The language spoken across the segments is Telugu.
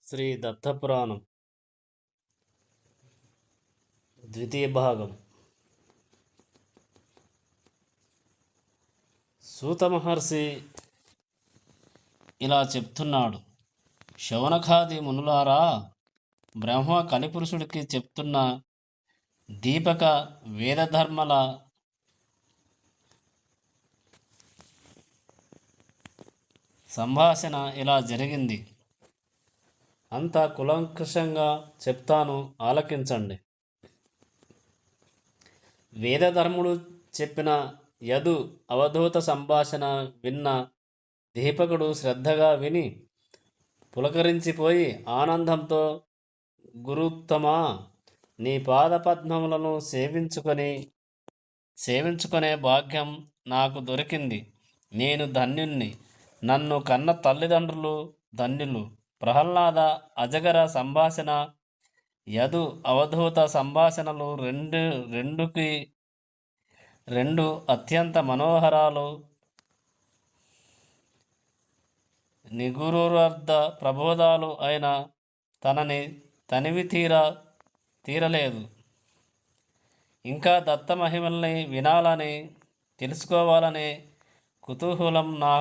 శ్రీ దత్తపురాణం ద్వితీయ భాగం. సూత మహర్షి ఇలా చెప్తున్నాడు. శౌనకాది మునులారా, బ్రహ్మ కలిపురుషుడికి చెప్తున్న దీపక వేదధర్మల సంభాషణ ఇలా జరిగింది. అంతా కులంకషంగా చెప్తాను, ఆలకించండి. వేదధర్ముడు చెప్పిన యదు అవధూత సంభాషణ విన్న దీపకుడు శ్రద్ధగా విని పులకరించిపోయి ఆనందంతో, గురుత్తమా, నీ పాదపద్మములను సేవించుకునే భాగ్యం నాకు దొరికింది. నేను ధన్యుణ్ణి. నన్ను కన్న తల్లిదండ్రులు ధన్యులు. ప్రహ్లాద అజగర సంభాషణ, యదు అవధూత సంభాషణలు రెండు అత్యంత మనోహరాలు, నిగురురర్ధ ప్రబోధాలు అయిన తనని తనివి తీరలేదు. ఇంకా దత్త మహిమల్ని వినాలని, తెలుసుకోవాలనే కుతూహలం నా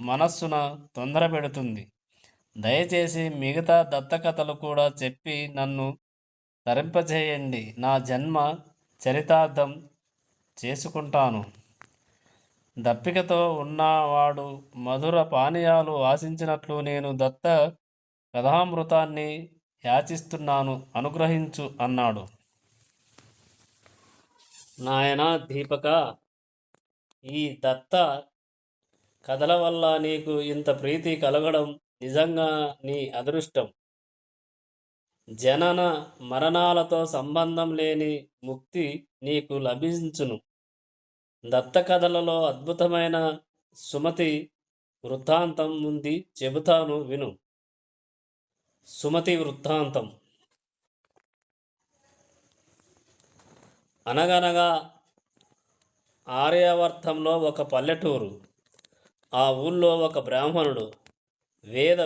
మనస్సున తొందర పెడుతుంది. దయచేసి మిగతా దత్తకథలు కూడా చెప్పి నన్ను తరింపజేయండి. నా జన్మ చరితార్థం చేసుకుంటాను. దప్పికతో ఉన్నవాడు మధుర పానీయాలు ఆశించినట్లు నేను దత్త కథామృతాన్ని యాచిస్తున్నాను, అనుగ్రహించు అన్నాడు. నాయనా దీపక, ఈ దత్త కథల వల్ల నీకు ఇంత ప్రీతి కలగడం నిజంగా నీ అదృష్టం. జనన మరణాలతో సంబంధం లేని ముక్తి నీకు లభించును. దత్త కథలలో అద్భుతమైన సుమతి వృత్తాంతం ఉంది, చెబుతాను విను. సుమతి వృత్తాంతం. అనగనగా ఆర్యావర్తంలో ఒక పల్లెటూరు. ఆ ఊళ్ళో ఒక బ్రాహ్మణుడు,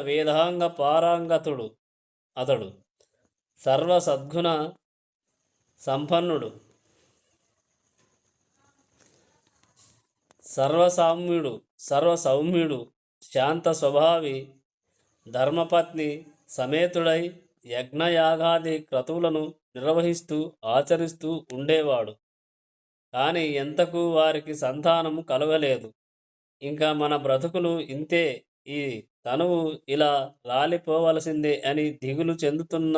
వేదాంగ పారంగతుడు. అతడు సర్వ సద్గుణ సంపన్నుడు, సర్వసౌమ్యుడు, శాంత స్వభావి, ధర్మపత్ని సమేతుడై యజ్ఞయాగాది క్రతువులను నిర్వహిస్తూ ఆచరిస్తూ ఉండేవాడు. కానీ ఎంతకు వారికి సంతానం కలగలేదు. ఇంకా మన బ్రతుకులు ఇంతే, ఈ తనువు ఇలా రాలిపోవలసిందే అని దిగులు చెందుతున్న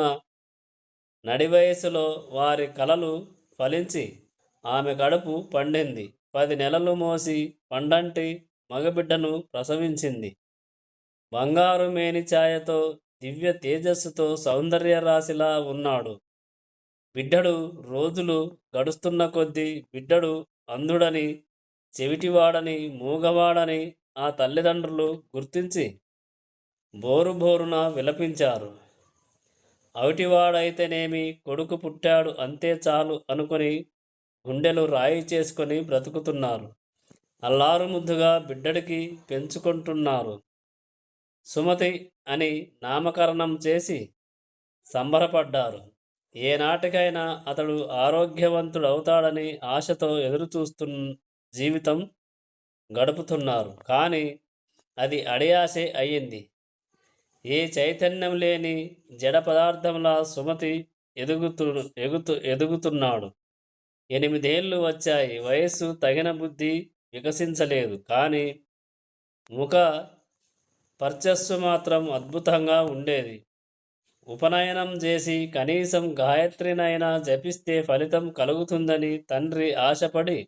నడి వయసులో వారి కలలు ఫలించి ఆమె కడుపు పండింది. 10 నెలలు మోసి పండంటి మగబిడ్డను ప్రసవించింది. బంగారు మేని ఛాయతో, దివ్య తేజస్సుతో సౌందర్య రాశిలా ఉన్నాడు. బిడ్డడు రోజులు గడుస్తున్న కొద్దీ బిడ్డడు అంధుడని, చెవిటివాడని, మూగవాడని ఆ తల్లిదండ్రులు గుర్తించి బోరున విలపించారు. అవిటివాడైతేనేమి, కొడుకు పుట్టాడు అంతే చాలు అనుకుని గుండెలు రాయి చేసుకొని బ్రతుకుతున్నారు. అల్లారు ముద్దుగా బిడ్డడికి పెంచుకుంటున్నారు. సుమతి అని నామకరణం చేసి సంబరపడ్డారు. ఏనాటికైనా అతడు ఆరోగ్యవంతుడవుతాడని ఆశతో జీవితం గడుపుతున్నారు. కానీ అది అడియాసే అయ్యింది. ఏ చైతన్యం లేని జడ పదార్థంలా సుమతి ఎదుగుతున్నాడు. 8 ఏళ్ళు వచ్చాయి. వయస్సు తగిన బుద్ధి వికసించలేదు. కానీ ముఖ పర్చస్సు మాత్రం అద్భుతంగా ఉండేది. ఉపనయనం చేసి కనీసం గాయత్రినైనా జపిస్తే ఫలితం కలుగుతుందని తండ్రి ఆశపడి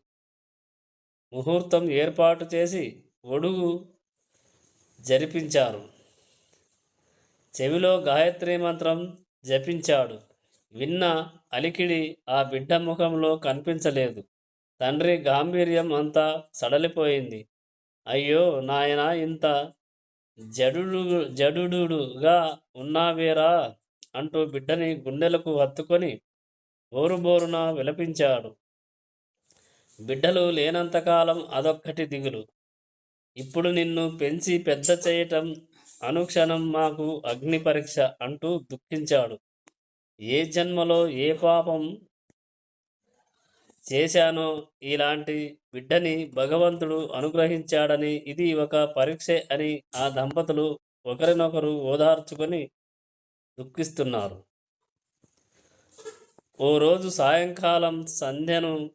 ముహూర్తం ఏర్పాటు చేసి ఒడుగు జరిపించారు. చెవిలో గాయత్రి మంత్రం జపించాడు. విన్న అలికిడి ఆ బిడ్డ ముఖంలో కనిపించలేదు. తండ్రి గాంభీర్యం అంతా సడలిపోయింది. అయ్యో నాయనా, ఇంత జడుడుగా ఉన్నావేరా అంటూ బిడ్డని గుండెలకు హత్తుకొని బోరున విలపించాడు. బిడ్డలు లేనంతకాలం అదొక్కటి దిగులు. ఇప్పుడు నిన్ను పెంచి పెద్ద చేయటం అనుక్షణం మాకు అగ్ని పరీక్ష అంటూ దుఃఖించాడు. ఏ జన్మలో ఏ పాపం చేశానో ఇలాంటి బిడ్డని భగవంతుడు అనుగ్రహించాడని, ఇది ఒక పరీక్షే అని ఆ దంపతులు ఒకరినొకరు ఓదార్చుకొని దుఃఖిస్తున్నారు. ఓ రోజు సాయంకాలం సంధ్యను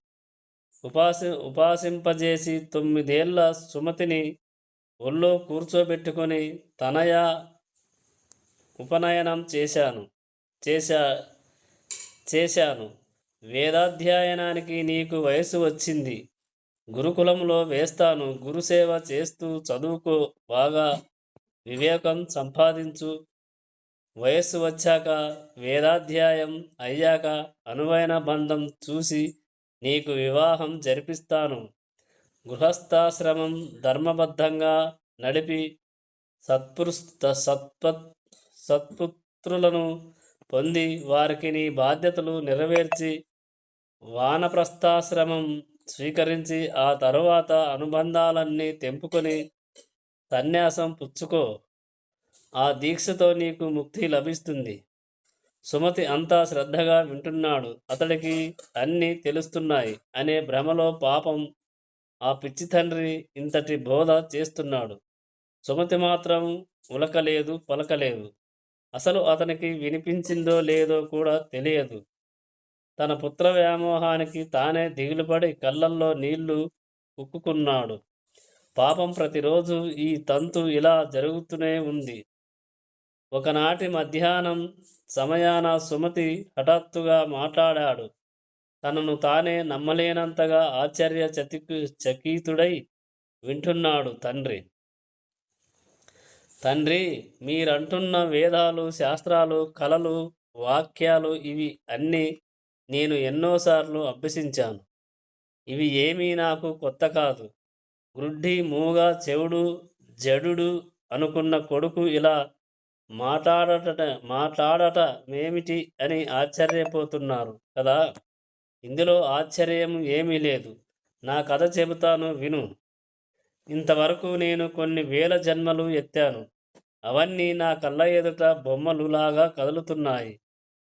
ఉపాసింపజేసి 9 ఏళ్ల సుమతిని ఒళ్ళో కూర్చోబెట్టుకొని తనయ ఉపనయనం చేశాను. వేదాధ్యయనానికి నీకు వయసు వచ్చింది, గురుకులంలో వేస్తాను, గురుసేవ చేస్తూ చదువుకో, బాగా వివేకం సంపాదించు, వయస్సు వచ్చాక వేదాధ్యాయం అయ్యాక అనువైన బంధం చూసి నీకు వివాహం జరిపిస్తాను. గృహస్థాశ్రమం ధర్మబద్ధంగా నడిపి సత్పుత్రులను పొంది వారికి నీ బాధ్యతలు నెరవేర్చి వానప్రస్థాశ్రమం స్వీకరించి ఆ తరువాత అనుబంధాలన్నీ తెంపుకొని సన్యాసం పుచ్చుకో. ఆ దీక్షతో నీకు ముక్తి లభిస్తుంది. సుమతి అంతా శ్రద్ధగా వింటున్నాడు. అతడికి అన్నీ తెలుస్తున్నాయి అనే భ్రమలో పాపం ఆ పిచ్చి తండ్రి ఇంతటి బోధ చేస్తున్నాడు. సుమతి మాత్రం ఉలకలేదు, పలకలేదు. అసలు అతనికి వినిపించిందో లేదో కూడా తెలియదు. తన పుత్ర వ్యామోహానికి తానే దిగులుపడి కళ్ళల్లో నీళ్లు ఉక్కుకున్నాడు. పాపం ప్రతిరోజు ఈ తంతు ఇలా జరుగుతూనే ఉంది. ఒకనాటి మధ్యాహ్నం సమయాన సుమతి హఠాత్తుగా మాట్లాడాడు. తనను తానే నమ్మలేనంతగా చకితుడై వింటున్నాడు తండ్రి. తండ్రి, మీరంటున్న వేదాలు, శాస్త్రాలు, కళలు, వాక్యాలు ఇవి అన్నీ నేను ఎన్నోసార్లు అభ్యసించాను. ఇవి ఏమీ నాకు కొత్త కాదు. గ్రుడ్డి, మూగ, చెవుడు, జడుడు అనుకున్న కొడుకు ఇలా మాట్లాడటమేమిటి అని ఆశ్చర్యపోతున్నారు కదా. ఇందులో ఆశ్చర్యం ఏమీ లేదు. నా కథ చెబుతాను విను. ఇంతవరకు నేను కొన్ని వేల జన్మలు ఎత్తాను. అవన్నీ నా కళ్ళ ఎదుట బొమ్మలులాగా కదులుతున్నాయి.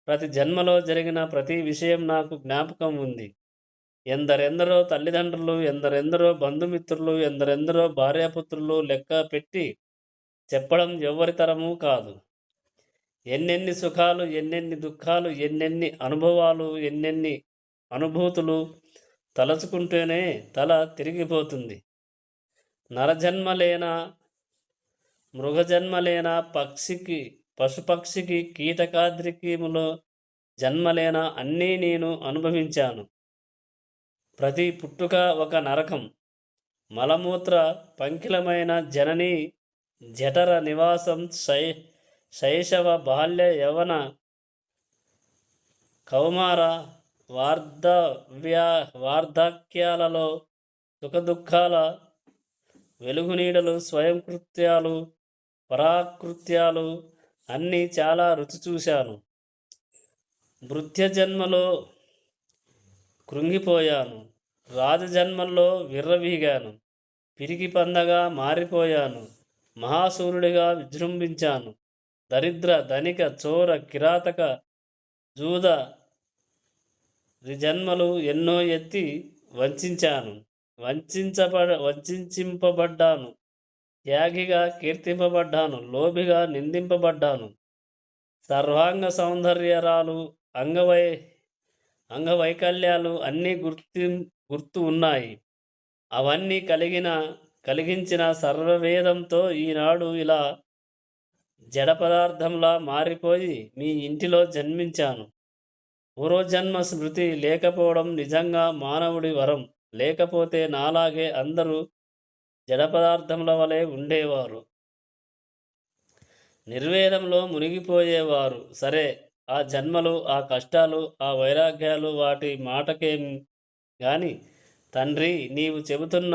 ప్రతి జన్మలో జరిగిన ప్రతి విషయం నాకు జ్ఞాపకం ఉంది. ఎందరెందరో తల్లిదండ్రులు, ఎందరెందరో బంధుమిత్రులు, ఎందరెందరో భార్యాపుత్రులు లెక్క పెట్టి చెప్పడం ఎవ్వరి తరమూ కాదు. ఎన్నెన్ని సుఖాలు, ఎన్నెన్ని దుఃఖాలు, ఎన్నెన్ని అనుభవాలు, ఎన్నెన్ని అనుభూతులు తలచుకుంటూనే తల తిరిగిపోతుంది. నరజన్మలేనా, మృగజన్మలేనా, పశుపక్షికి, కీటకాద్రికీములో జన్మలేనా అన్నీ నేను అనుభవించాను. ప్రతి పుట్టుక ఒక నరకం. మలమూత్ర పంకిలమైన జనని జఠర నివాసం శైశవ, బాల్య, యవన, కౌమార, వార్ధక్యాలలో సుఖదుఖాల వెలుగునీడలు, స్వయంకృత్యాలు, పరాకృత్యాలు అన్నీ చాలా రుచి చూశాను. భృత్య జన్మలో కృంగిపోయాను. రాజజన్మల్లో విర్రవీగాను. పిరికి పందగా మారిపోయాను. మహాసూరుడిగా విజృంభించాను. దరిద్ర, ధనిక, చోర, కిరాతక, జూద రిజన్మలు ఎన్నో ఎత్తి వంచాను. వంచింపబడ్డాను. త్యాగిగా కీర్తింపబడ్డాను. లోభిగా నిందింపబడ్డాను. సర్వాంగ సౌందర్యరాలు, అంగవైకల్యాలు అన్నీ గుర్తు ఉన్నాయి. అవన్నీ కలిగించిన సర్వవేదంతో ఈనాడు ఇలా జడ పదార్థంలా మారిపోయి మీ ఇంటిలో జన్మించాను. పూర్వజన్మ స్మృతి లేకపోవడం నిజంగా మానవుడి వరం. లేకపోతే నాలాగే అందరూ జడ పదార్థముల వలె ఉండేవారు, నిర్వేదంలో మునిగిపోయేవారు. సరే, ఆ జన్మలు, ఆ కష్టాలు, ఆ వైరాగ్యాలు వాటి మాటకేం గాని తండ్రి, నీవు చెబుతున్న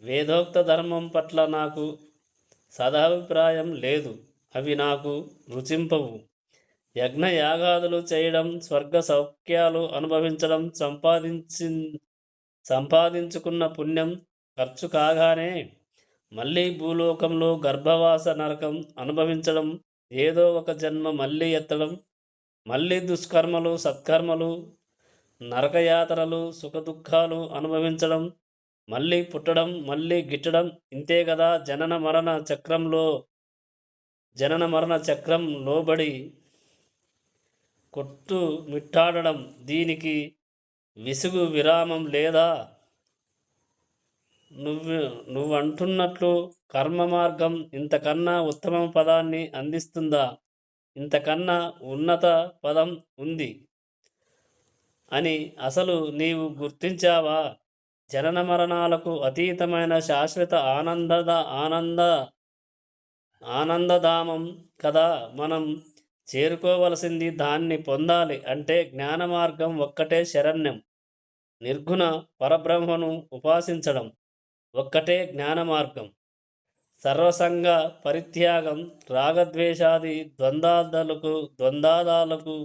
వేదోక్త ధర్మం పట్ల నాకు సదాభిప్రాయం లేదు. అవి నాకు రుచింపవు. యజ్ఞయాగాదులు చేయడం, స్వర్గ సౌఖ్యాలు అనుభవించడం, సంపాదించుకున్న పుణ్యం ఖర్చు కాగానే మళ్ళీ భూలోకంలో గర్భవాస నరకం అనుభవించడం, ఏదో ఒక జన్మ మళ్ళీ ఎత్తడం, మళ్ళీ దుష్కర్మలు సత్కర్మలు, నరకయాతనలు సుఖదుఖాలు అనుభవించడం, మళ్ళీ పుట్టడం, మళ్ళీ గిట్టడం, ఇంతే కదా జనన మరణ చక్రం లోబడి కొట్టు మిట్టాడడం. దీనికి విసుగు విరామం లేదా? నువ్వంటున్నట్లు కర్మ మార్గం ఇంతకన్నా ఉత్తమ పదాన్ని అందిస్తుందా? ఇంతకన్నా ఉన్నత పదం ఉంది అని అసలు నీవు గుర్తించావా? జనన మరణాలకు అతీతమైన శాశ్వత ఆనందధామం కదా మనం చేరుకోవలసింది. దాన్ని పొందాలి అంటే జ్ఞాన మార్గం ఒక్కటే శరణ్యం. నిర్గుణ పరబ్రహ్మను ఉపాసించడం ఒక్కటే జ్ఞాన మార్గం. సర్వసంగ పరిత్యాగం, రాగద్వేషాది ద్వంద్వాదాలకు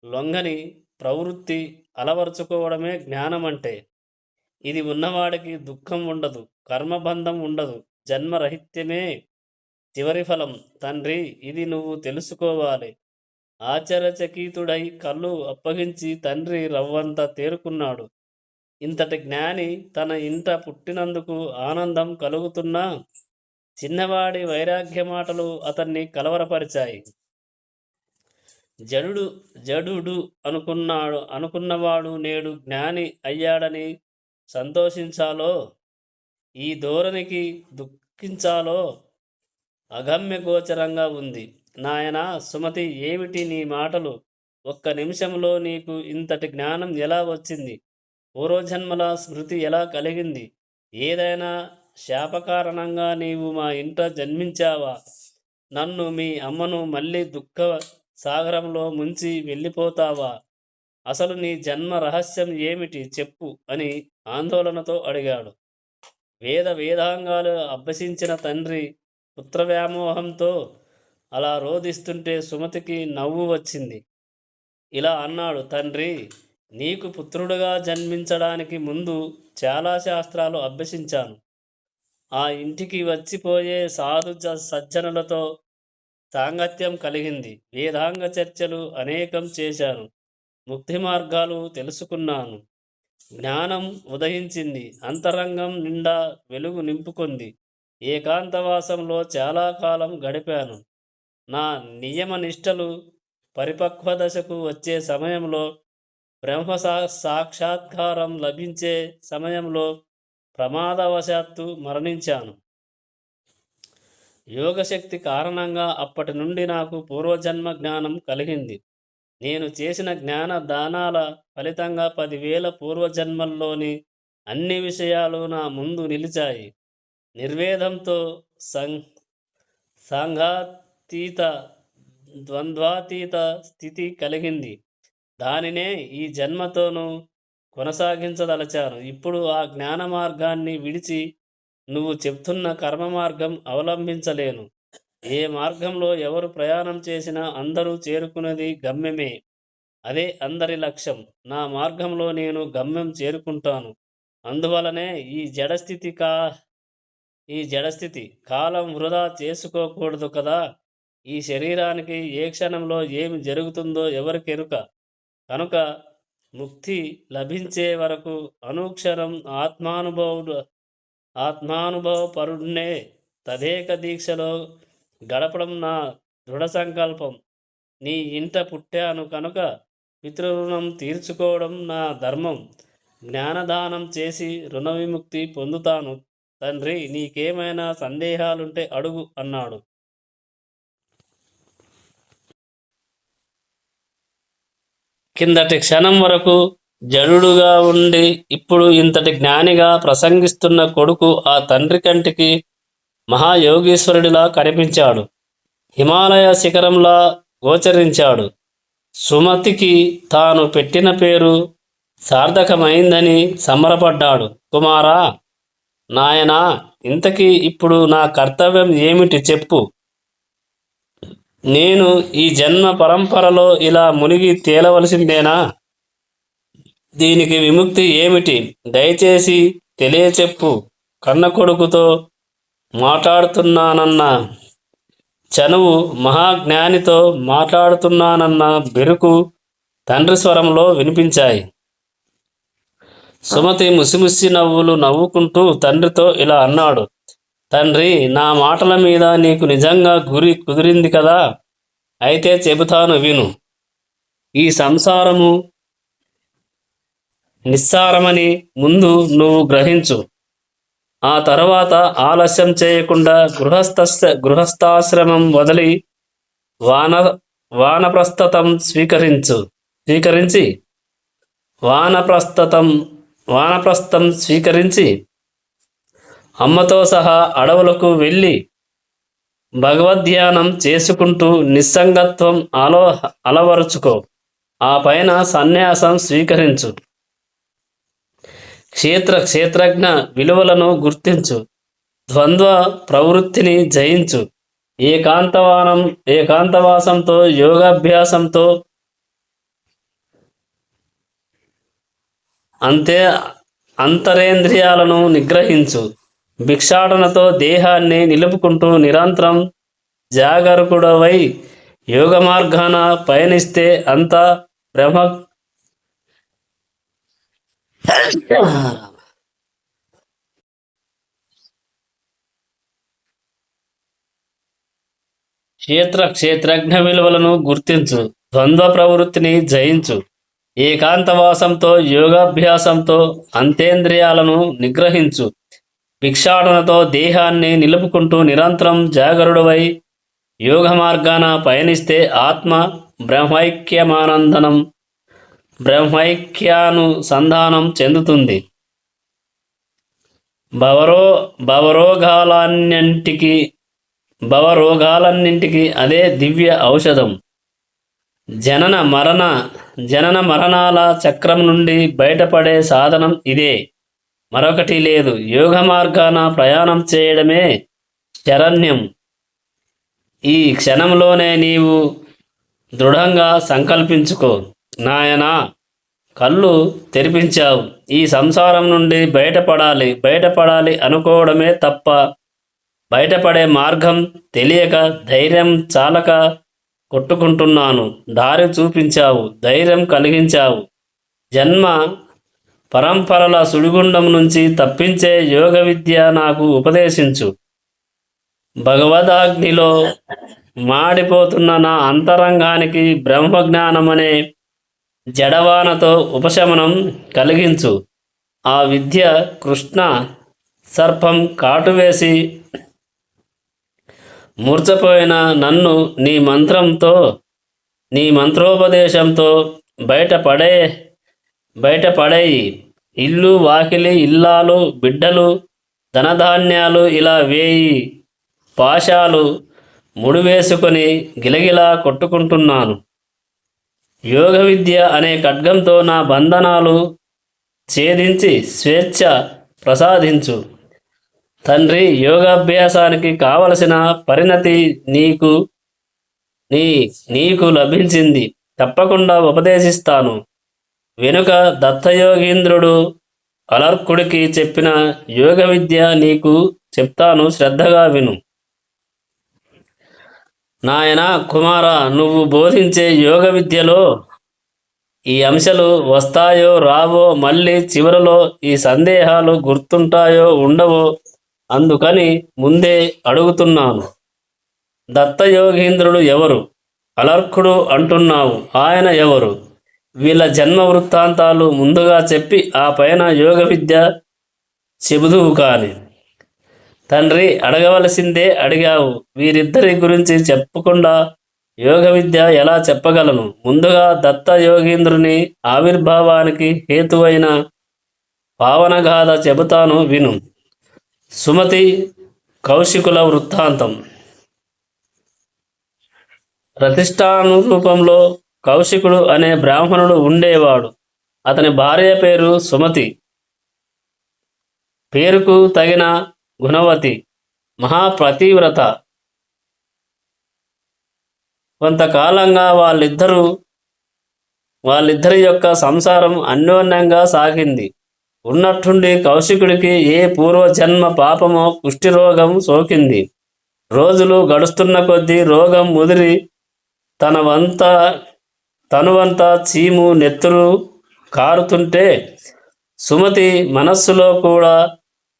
లొంగని ప్రవృత్తి అలవరుచుకోవడమే జ్ఞానం అంటే. ఇది ఉన్నవాడికి దుఃఖం ఉండదు, కర్మబంధం ఉండదు, జన్మరహిత్యమే చివరి ఫలం. తండ్రి, ఇది నువ్వు తెలుసుకోవాలి. ఆశ్చర్యచకితుడై కళ్ళు అప్పగించి తండ్రి రవ్వంత తేరుకున్నాడు. ఇంతటి జ్ఞాని తన ఇంట పుట్టినందుకు ఆనందం కలుగుతున్నా చిన్నవాడి వైరాగ్య మాటలు అతన్ని కలవరపరిచాయి. జడుడు అనుకున్నవాడు నేడు జ్ఞాని అయ్యాడని సంతోషించాలో, ఈ ధోరణికి దుఃఖించాలో అగమ్య గోచరంగా ఉంది. నాయనా సుమతి, ఏమిటి నీ మాటలు? ఒక్క నిమిషంలో నీకు ఇంతటి జ్ఞానం ఎలా వచ్చింది? పూర్వజన్మల స్మృతి ఎలా కలిగింది? ఏదైనా శాపకారణంగా నీవు మా ఇంట జన్మించావా? నన్ను, మీ అమ్మను మళ్ళీ దుఃఖ సాగరంలో ముంచి వెళ్ళిపోతావా? అసలు నీ జన్మ రహస్యం ఏమిటి చెప్పు అని ఆందోళనతో అడిగాడు. వేదాంగాలు అభ్యసించిన తండ్రి పుత్ర వ్యామోహంతో అలా రోధిస్తుంటే సుమతికి నవ్వు వచ్చింది. ఇలా అన్నాడు, తండ్రి, నీకు పుత్రుడుగా జన్మించడానికి ముందు చాలా శాస్త్రాలు అభ్యసించాను. ఆ ఇంటికి వచ్చిపోయే సాధు సజ్జనులతో సాంగత్యం కలిగింది. వేదాంగ చర్చలు అనేకం చేశాను. ముక్తి మార్గాలు తెలుసుకున్నాను. జ్ఞానం ఉదయించింది. అంతరంగం నిండా వెలుగు నింపుకుంది. ఏకాంతవాసంలో చాలా కాలం గడిపాను. నా నియమ నిష్టలు పరిపక్వ దశకు వచ్చే సమయంలో, బ్రహ్మ సాక్షాత్కారం లభించే సమయంలో ప్రమాదవశాత్తు మరణించాను. యోగశక్తి కారణంగా అప్పటి నుండి నాకు పూర్వజన్మ జ్ఞానం కలిగింది. నేను చేసిన జ్ఞాన దానాల ఫలితంగా 10,000 పూర్వజన్మల్లోని అన్ని విషయాలు నా ముందు నిలిచాయి. నిర్వేదంతో సాంఘాతీత ద్వంద్వాతీత స్థితి కలిగింది. దానినే ఈ జన్మతోనూ కొనసాగించదలచాను. ఇప్పుడు ఆ జ్ఞాన మార్గాన్ని విడిచి నువ్వు చెప్తున్న కర్మ మార్గం అవలంబించలేను. ఏ మార్గంలో ఎవరు ప్రయాణం చేసినా అందరూ చేరుకునేది గమ్యమే. అదే అందరి లక్ష్యం. నా మార్గంలో నేను గమ్యం చేరుకుంటాను. అందువలనే ఈ జడస్థితి కాలం వృధా చేసుకోకూడదు కదా. ఈ శరీరానికి ఏ క్షణంలో ఏమి జరుగుతుందో ఎవరికెరుక. కనుక ముక్తి లభించే వరకు అనుక్షణం ఆత్మానుభవపరుణ్ణే తదేక దీక్షలో గడపడం నా దృఢ సంకల్పం. నీ ఇంట పుట్టాను కనుక పితృరుణం తీర్చుకోవడం నా ధర్మం. జ్ఞానదానం చేసి రుణ విముక్తి పొందుతాను. తండ్రి, నీకేమైనా సందేహాలుంటే అడుగు అన్నాడు. కిందటి క్షణం వరకు జడుడుగా ఉండి ఇప్పుడు ఇంతటి జ్ఞానిగా ప్రసంగిస్తున్న కొడుకు ఆ తండ్రి కంటికి మహాయోగీశ్వరుడిలా కనిపించాడు. హిమాలయ శిఖరంలా గోచరించాడు. సుమతికి తాను పెట్టిన పేరు సార్థకమైందని సంబరపడ్డాడు. కుమారా, నాయనా, ఇంతకీ ఇప్పుడు నా కర్తవ్యం ఏమిటి చెప్పు. నేను ఈ జన్మ పరంపరలో ఇలా మునిగి తేలవలసిందేనా? దీనికి విముక్తి ఏమిటి? దయచేసి తెలియచెప్పు. కన్న కొడుకుతో మాట్లాడుతున్నానన్న చనువు, మహాజ్ఞానితో మాట్లాడుతున్నానన్న బెరుకు తండ్రి స్వరంలో వినిపించాయి. సుమతి ముసిముసి నవ్వులు నవ్వుకుంటూ తండ్రితో ఇలా అన్నాడు. తండ్రి, నా మాటల మీద నీకు నిజంగా గురి కుదిరింది కదా? అయితే చెబుతాను విను. ఈ సంసారము నిస్సారమని ముందు నువ్వు గ్రహించు. ఆ తర్వాత ఆలస్యం చేయకుండా గృహస్థాశ్రమం వదిలి వాన వానప్రస్థతం స్వీకరించి వానప్రస్థం స్వీకరించి అమ్మతో సహా అడవులకు వెళ్ళి భగవద్ధ్యానం చేసుకుంటూ నిస్సంగత్వం అలవరుచుకో. ఆ పైన సన్యాసం స్వీకరించు. క్షేత్రజ్ఞ విలువలను గుర్తించు. ద్వంద్వ ప్రవృత్తిని జయించు. ఏకాంతవాసంతో యోగాభ్యాసంతో అంతరేంద్రియాలను నిగ్రహించు. భిక్షాటనతో దేహాన్ని నిలుపుకుంటూ నిరంతరం జాగరూకుడవై యోగ మార్గాన పయనిస్తే అంతా బ్రహ్మ క్షేత్రజ్ఞ విలువలను గుర్తించు. ద్వంద్వ ప్రవృత్తిని జయించు. ఏకాంతవాసంతో యోగాభ్యాసంతో అంతేంద్రియాలను నిగ్రహించు. భిక్షాటనతో దేహాన్ని నిలుపుకుంటూ నిరంతరం జాగరుడవై యోగ మార్గాన పయనిస్తే ఆత్మ బ్రహ్మైక్యానుసంధానం చెందుతుంది. భవరోగాలన్నింటికి అదే దివ్య ఔషధం. జనన మరణాల చక్రం నుండి బయటపడే సాధనం ఇదే, మరొకటి లేదు. యోగ మార్గాన ప్రయాణం చేయడమే శరణ్యం. ఈ క్షణంలోనే నీవు దృఢంగా సంకల్పించుకో. నాయనా, కళ్ళు తెరిపించావు. ఈ సంసారం నుండి బయటపడాలి అనుకోవడమే తప్ప బయటపడే మార్గం తెలియక ధైర్యం చాలక కొట్టుకుంటున్నాను. దారి చూపించావు, ధైర్యం కలిగించావు. జన్మ పరంపరల సుడిగుండం నుంచి తప్పించే యోగ విద్య నాకు ఉపదేశించు. భగవదాగ్నిలో మాడిపోతున్న నా అంతరంగానికి బ్రహ్మజ్ఞానమనే జడవానతో ఉపశమనం కలిగించు. ఆ విద్య కృష్ణ సర్పం కాటువేసి మూర్చపోయిన నన్ను నీ మంత్రోపదేశంతో బయటపడేయి. ఇల్లు వాకిలి, ఇల్లాలు, బిడ్డలు, ధనధాన్యాలు ఇలా 1000 పాశాలు ముడివేసుకొని గిలగిలా కొట్టుకుంటున్నాను. యోగ విద్య అనే ఖడ్గంతో నా బంధనాలు ఛేదించి స్వేచ్ఛ ప్రసాదించు. తండ్రి, యోగాభ్యాసానికి కావలసిన పరిణతి నీకు లభించింది. తప్పకుండా ఉపదేశిస్తాను. వెనుక దత్తయోగీంద్రుడు అలర్కుడికి చెప్పిన యోగ విద్య నీకు చెప్తాను, శ్రద్ధగా విను. నాయనా కుమార, నువ్వు బోధించే యోగ విద్యలో ఈ అంశాలు వస్తాయో రావో, మళ్ళీ చివరలో ఈ సందేహాలు గుర్తుంటాయో ఉండవో, అందుకని ముందే అడుగుతున్నాను. దత్తయోగీంద్రుడు ఎవరు? అలర్కుడు అంటున్నావు, ఆయన ఎవరు? వీళ్ళ జన్మ వృత్తాంతాలు ముందుగా చెప్పి ఆ పైన యోగ విద్య చెబుదువు కాని. తండ్రి, అడగవలసిందే అడిగావు. వీరిద్దరి గురించి చెప్పకుండా యోగ విద్య ఎలా చెప్పగలను? ముందుగా దత్త యోగీంద్రుని ఆవిర్భావానికి హేతువైన పావనగాథ చెబుతాను విను. సుమతి కౌశికుల వృత్తాంతం. ప్రతిష్టానురూపంలో కౌశికుడు అనే బ్రాహ్మణుడు ఉండేవాడు. అతని భార్య పేరు సుమతి. పేరుకు తగిన గుణవతి, మహాపతివ్రత. కొంతకాలంగా వాళ్ళిద్దరి యొక్క సంసారం అన్యోన్యంగా సాగింది. ఉన్నట్టుండి కౌశికుడికి ఏ పూర్వజన్మ పాపమో కుష్ఠిరోగం సోకింది. రోజులు గడుస్తున్న కొద్దీ రోగం ముదిరి తనవంతా తనువంతా చీము నెత్తురు కారుతుంటే సుమతి మనస్సులో కూడా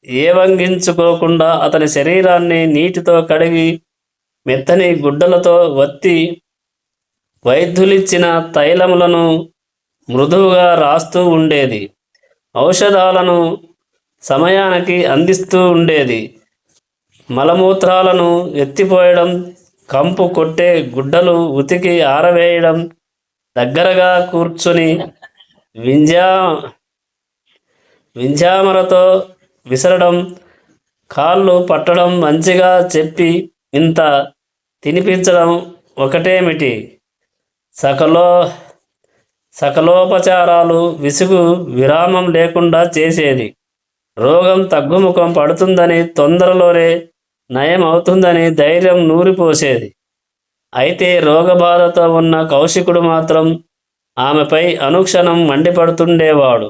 ఏవంగించుకోకుండా అతని శరీరాన్ని నీటితో కడిగి మెత్తని గుడ్డలతో వత్తి వైద్యులిచ్చిన తైలములను మృదువుగా రాస్తూ ఉండేది. ఔషధాలను సమయానికి అందిస్తూ ఉండేది. మలమూత్రాలను ఎత్తిపోయడం, కంపు కొట్టే గుడ్డలు ఉతికి ఆరవేయడం, దగ్గరగా కూర్చుని వింజామరతో విసరడం, కాళ్ళు పట్టడం, మంచిగా చెప్పి ఇంత తినిపించడం ఒకటేమిటి, సకలోపచారాలు విసుగు విరామం లేకుండా చేసేది. రోగం తగ్గుముఖం పడుతుందని, తొందరలోనే నయం అవుతుందని ధైర్యం నూరిపోసేది. అయితే రోగబాధతో ఉన్న కౌశికుడు మాత్రం ఆమెపై అనుక్షణం మండిపడుతుండేవాడు.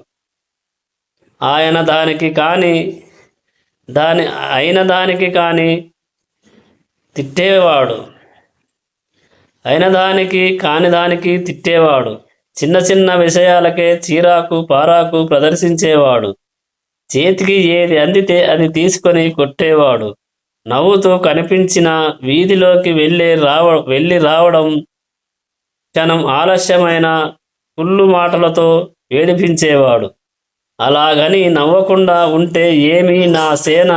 అయిన దానికి కాని దానికి తిట్టేవాడు. చిన్న చిన్న విషయాలకే చీరాకు పారాకు ప్రదర్శించేవాడు. చేతికి ఏది అందితే అది తీసుకొని కొట్టేవాడు. నవ్వుతూ కనిపించిన వీధిలోకి వెళ్ళి రావడం, క్షణం ఆలస్యమైన కుళ్ళు మాటలతో ఏడిపించేవాడు. అలాగని నవ్వకుండా ఉంటే ఏమీ నా సేన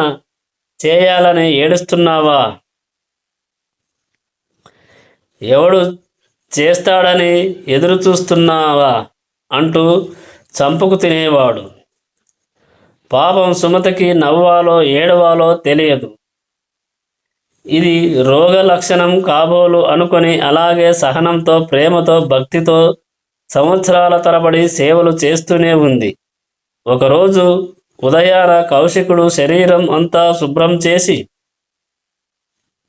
చేయాలని ఏడుస్తున్నావా, ఎవడు చేస్తాడని ఎదురు చూస్తున్నావా అంటూ చంపుకు తినేవాడు. పాపం సుమతికి నవ్వాలో ఏడవాలో తెలియదు. ఇది రోగ లక్షణం కాబోలు అనుకొని అలాగే సహనంతో, ప్రేమతో, భక్తితో సంవత్సరాల తరబడి సేవలు చేస్తూనే ఉంది. ఒకరోజు ఉదయాన కౌశికుడు శరీరం అంతా శుభ్రం చేసి,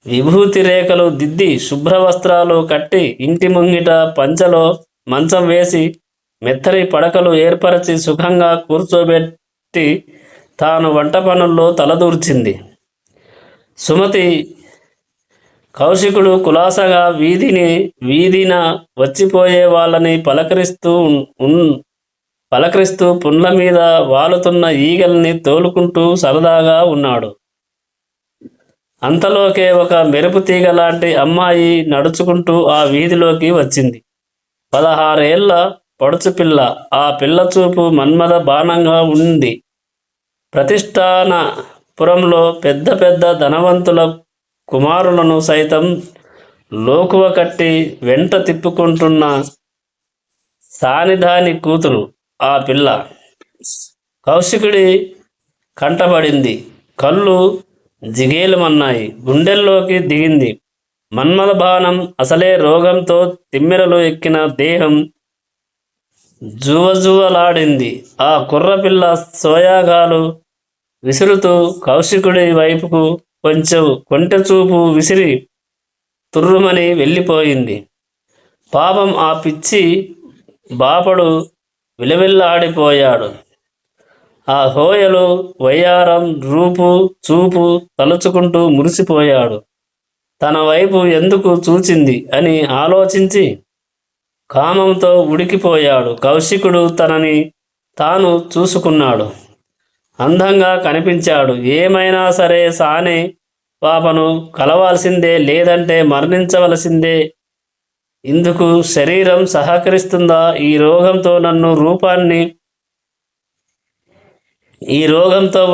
విభూతి రేఖలు దిద్ది, శుభ్రవస్త్రాలు కట్టి, ఇంటి ముంగిట పంచలో మంచం వేసి, మెత్తని పడకలు ఏర్పరచి సుఖంగా కూర్చోబెట్టి తాను వంట పనుల్లో తలదూర్చింది. సుమతి కౌశికుడు కులాసగా వీధిన వచ్చిపోయే వాళ్ళని పలకరిస్తూ పుండ్ల మీద వాలుతున్న ఈగల్ని తోలుకుంటూ సరదాగా ఉన్నాడు. అంతలోకే ఒక మెరుపు తీగ లాంటి అమ్మాయి నడుచుకుంటూ ఆ వీధిలోకి వచ్చింది. 16 ఏళ్ల పడుచు పిల్ల. ఆ పిల్ల చూపు మన్మథ బాణంగా ఉంది. ప్రతిష్టానపురంలో పెద్ద పెద్ద ధనవంతుల కుమారులను సైతం లోకువ కట్టి వెంట తిప్పుకుంటున్న సానిధాని కూతురు ఆ పిల్ల. కౌశికుడి కంటపడింది. కళ్ళు జిగేలుమన్నాయి. గుండెల్లోకి దిగింది. మన్మథ బాణం అసలే రోగంతో తిమ్మెరలు ఎక్కిన దేహం జువజువలాడింది. ఆ కుర్రపిల్ల సోయాగాలు విసురుతూ కౌశికుడి వైపుకు కొంటె చూపు విసిరి తుర్రుమని వెళ్ళిపోయింది. పాపం ఆ పిచ్చి బాపడు విలవిల్లాడిపోయాడు. ఆ హోయలు, వయ్యారం, రూపు, చూపు తలుచుకుంటూ మురిసిపోయాడు. తన వైపు ఎందుకు చూచింది అని ఆలోచించి కామంతో ఉడికిపోయాడు. కౌశికుడు తనని తాను చూసుకున్నాడు. అందంగా కనిపించాడు. ఏమైనా సరే సాని పాపను కలవాల్సిందే, లేదంటే మరణించవలసిందే. ఇందుకు శరీరం సహకరిస్తుందా? ఈ రోగంతో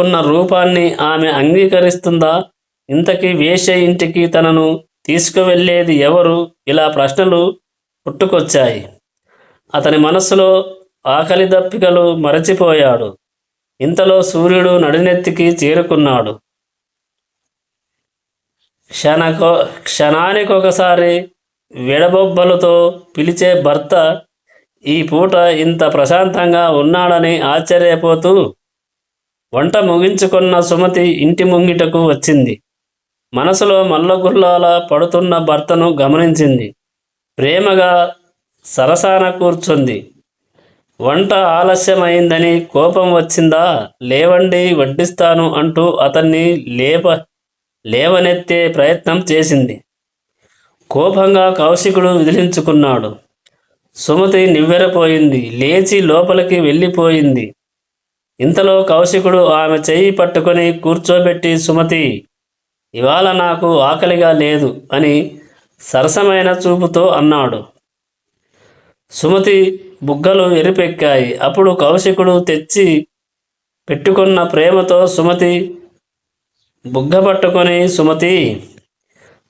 ఉన్న రూపాన్ని ఆమె అంగీకరిస్తుందా? ఇంతకీ వేశ్య ఇంటికి తనను తీసుకువెళ్ళేది ఎవరు? ఇలా ప్రశ్నలు పుట్టుకొచ్చాయి. అతని మనస్సులో ఆకలి దప్పికలు మరచిపోయాడు. ఇంతలో సూర్యుడు నడినెత్తికి చేరుకున్నాడు. క్షణానికొకసారి విడబొబ్బలతో పిలిచే భర్త ఈ పూట ఇంత ప్రశాంతంగా ఉన్నాడని ఆశ్చర్యపోతూ వంట ముగించుకున్న సుమతి ఇంటి ముంగిటకు వచ్చింది. మనసులో మల్లగుల్లాల పడుతున్న భర్తను గమనించింది. ప్రేమగా సరసాన కూర్చుంది. వంట ఆలస్యమైందని కోపం వచ్చిందా? లేవండి వడ్డిస్తాను అంటూ అతన్ని లేవనెత్తే ప్రయత్నం చేసింది. కోపంగా కౌశికుడు విదిలించుకున్నాడు. సుమతి నివ్వెరపోయింది. లేచి లోపలికి వెళ్ళిపోయింది. ఇంతలో కౌశికుడు ఆమె చెయ్యి పట్టుకొని కూర్చోబెట్టి, సుమతి, ఇవాళ నాకు ఆకలిగా లేదు అని సరసమైన చూపుతో అన్నాడు. సుమతి బుగ్గలు ఎరిపెక్కాయి. అప్పుడు కౌశికుడు తెచ్చి పెట్టుకున్న ప్రేమతో సుమతి బుగ్గ పట్టుకొని, సుమతి,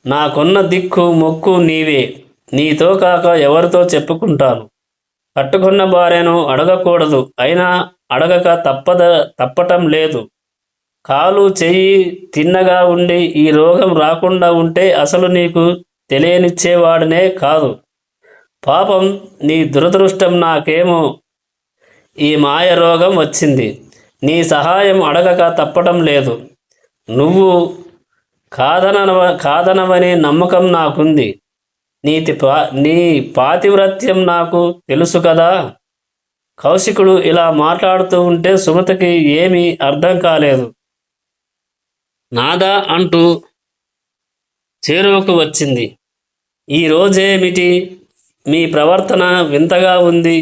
నాకున్న దిక్కు మొక్కు నీవే. నీతో కాక ఎవరితో చెప్పుకుంటాను? కట్టుకున్న భార్యను అడగకూడదు, అయినా అడగక తప్పటం లేదు. కాలు చెయ్యి తిన్నగా ఉండి ఈ రోగం రాకుండా ఉంటే అసలు నీకు తెలియనిచ్చేవాడినే కాదు. పాపం నీ దురదృష్టం, నాకేమో ఈ మాయ రోగం వచ్చింది. నీ సహాయం అడగక తప్పటం లేదు. నువ్వు కాదనవని నమ్మకం నాకుంది. నీ పాతివ్రత్యం నాకు తెలుసు కదా. కౌశికుడు ఇలా మాట్లాడుతూ ఉంటే సుమతికి ఏమీ అర్థం కాలేదు. నాదా అంటూ చేరువకు వచ్చింది. ఈరోజేమిటి మీ ప్రవర్తన వింతగా ఉంది?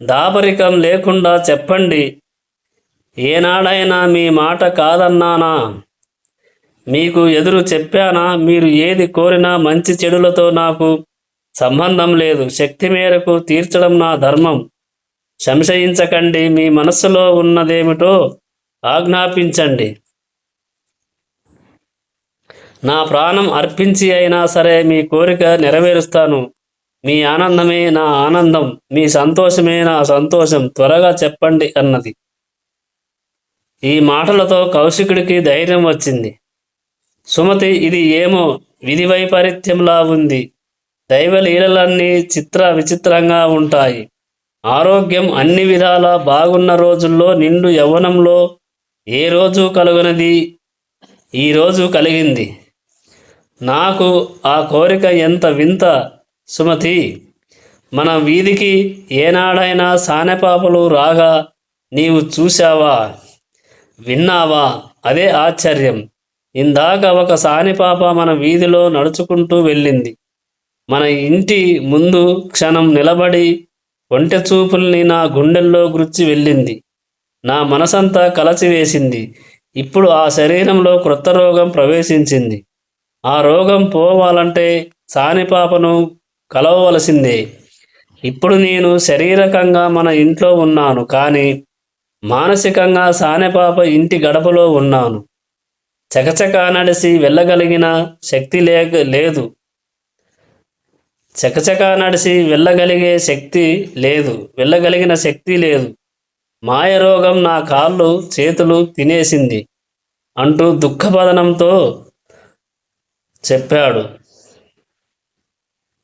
దాపరికం లేకుండా చెప్పండి. ఏనాడైనా మీ మాట కాదన్నానా? మీకు ఎదురు చెప్పానా? మీరు ఏది కోరినా మంచి చెడులతో నాకు సంబంధం లేదు. శక్తి మేరకు తీర్చడం నా ధర్మం. సంశయించకండి. మీ మనస్సులో ఉన్నదేమిటో ఆజ్ఞాపించండి. నా ప్రాణం అర్పించి అయినా సరే మీ కోరిక నెరవేరుస్తాను. మీ ఆనందమే నా ఆనందం, మీ సంతోషమే నా సంతోషం. త్వరగా చెప్పండి అన్నది. ఈ మాటలతో కౌశికుడికి ధైర్యం వచ్చింది. సుమతి, ఇది ఏమో విధి వైపరీత్యంలా ఉంది. దైవలీలలన్నీ విచిత్రంగా ఉంటాయి. ఆరోగ్యం అన్ని విధాలా బాగున్న రోజుల్లో, నిండు యవ్వనంలో ఏ రోజు కలుగనది ఈరోజు కలిగింది. నాకు ఆ కోరిక ఎంత వింత సుమతి. మన వీధికి ఏనాడైనా సానెపాపలు రాగా నీవు చూశావా, విన్నావా? అదే ఆశ్చర్యం. ఇందాక ఒక సానిపాప మన వీధిలో నడుచుకుంటూ వెళ్ళింది. మన ఇంటి ముందు క్షణం నిలబడి ఒంటె చూపుల్ని నా గుండెల్లో గుర్చి వెళ్ళింది. నా మనసంతా కలచివేసింది. ఇప్పుడు ఆ శరీరంలో క్రొత్త రోగం ప్రవేశించింది. ఆ రోగం పోవాలంటే సానిపాపను కలవవలసిందే. ఇప్పుడు నేను శారీరకంగా మన ఇంట్లో ఉన్నాను, కానీ మానసికంగా సానెపాప ఇంటి గడపలో ఉన్నాను. చకచకా నడిసి వెళ్ళగలిగిన శక్తి లేదు. చకచకా నడిసి వెళ్ళగలిగిన శక్తి లేదు. మాయరోగం నా కాళ్ళు చేతులు తినేసింది అంటూ దుఃఖపదనంతో చెప్పాడు.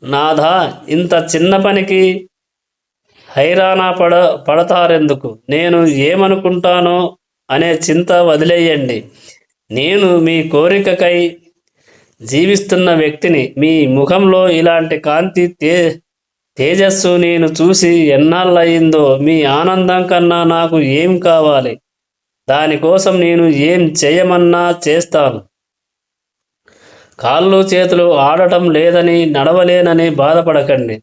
నాథా, ఇంత చిన్న పనికి హైరాణ పడతారెందుకు? నేను ఏమనుకుంటానో అనే చింత వదిలేయండి. నేను మీ కోరికకై జీవిస్తున్న వ్యక్తిని. మీ ముఖంలో ఇలాంటి కాంతి తేజస్సు నేను చూసి ఎన్నాళ్ళయిందో. మీ ఆనందం కన్నా నాకు ఏం కావాలి? దానికోసం నేను ఏం చేయమన్నా చేస్తాను. కాళ్ళు చేతులు ఆడటం లేదని, నడవలేనని బాధపడకండి.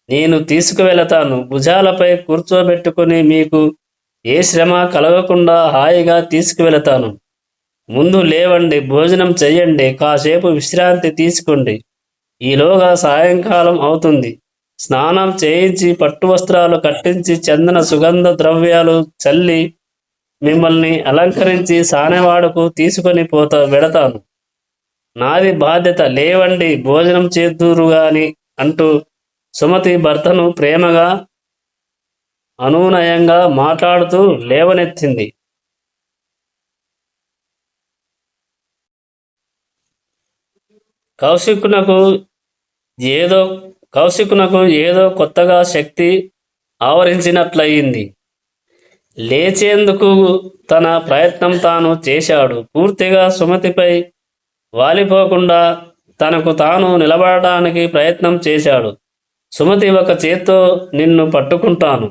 నేను తీసుకువెళతాను. భుజాలపై కూర్చోబెట్టుకుని మీకు ఏ శ్రమ కలగకుండా హాయిగా తీసుకువెళతాను. ముందు లేవండి, భోజనం చెయ్యండి, కాసేపు విశ్రాంతి తీసుకోండి. ఈలోగా సాయంకాలం అవుతుంది. స్నానం చేయించి, పట్టు వస్త్రాలు కట్టించి, చందన సుగంధ ద్రవ్యాలు చల్లి మిమ్మల్ని అలంకరించి సానెవాడకు తీసుకొని వెడతాను. నాది బాధ్యత. లేవండి, భోజనం చేద్దురుగాని అంటూ సుమతి భర్తను ప్రేమగా అనునయంగా మాట్లాడుతూ లేవనెత్తింది. కౌశికునకు ఏదో కొత్తగా శక్తి ఆవరించినట్లయింది. లేచేందుకు తన ప్రయత్నం తాను చేశాడు. పూర్తిగా సుమతిపై వాలిపోకుండా తనకు తాను నిలబడటానికి ప్రయత్నం చేశాడు. సుమతి, ఒక చేత్తో నిన్ను పట్టుకుంటాను,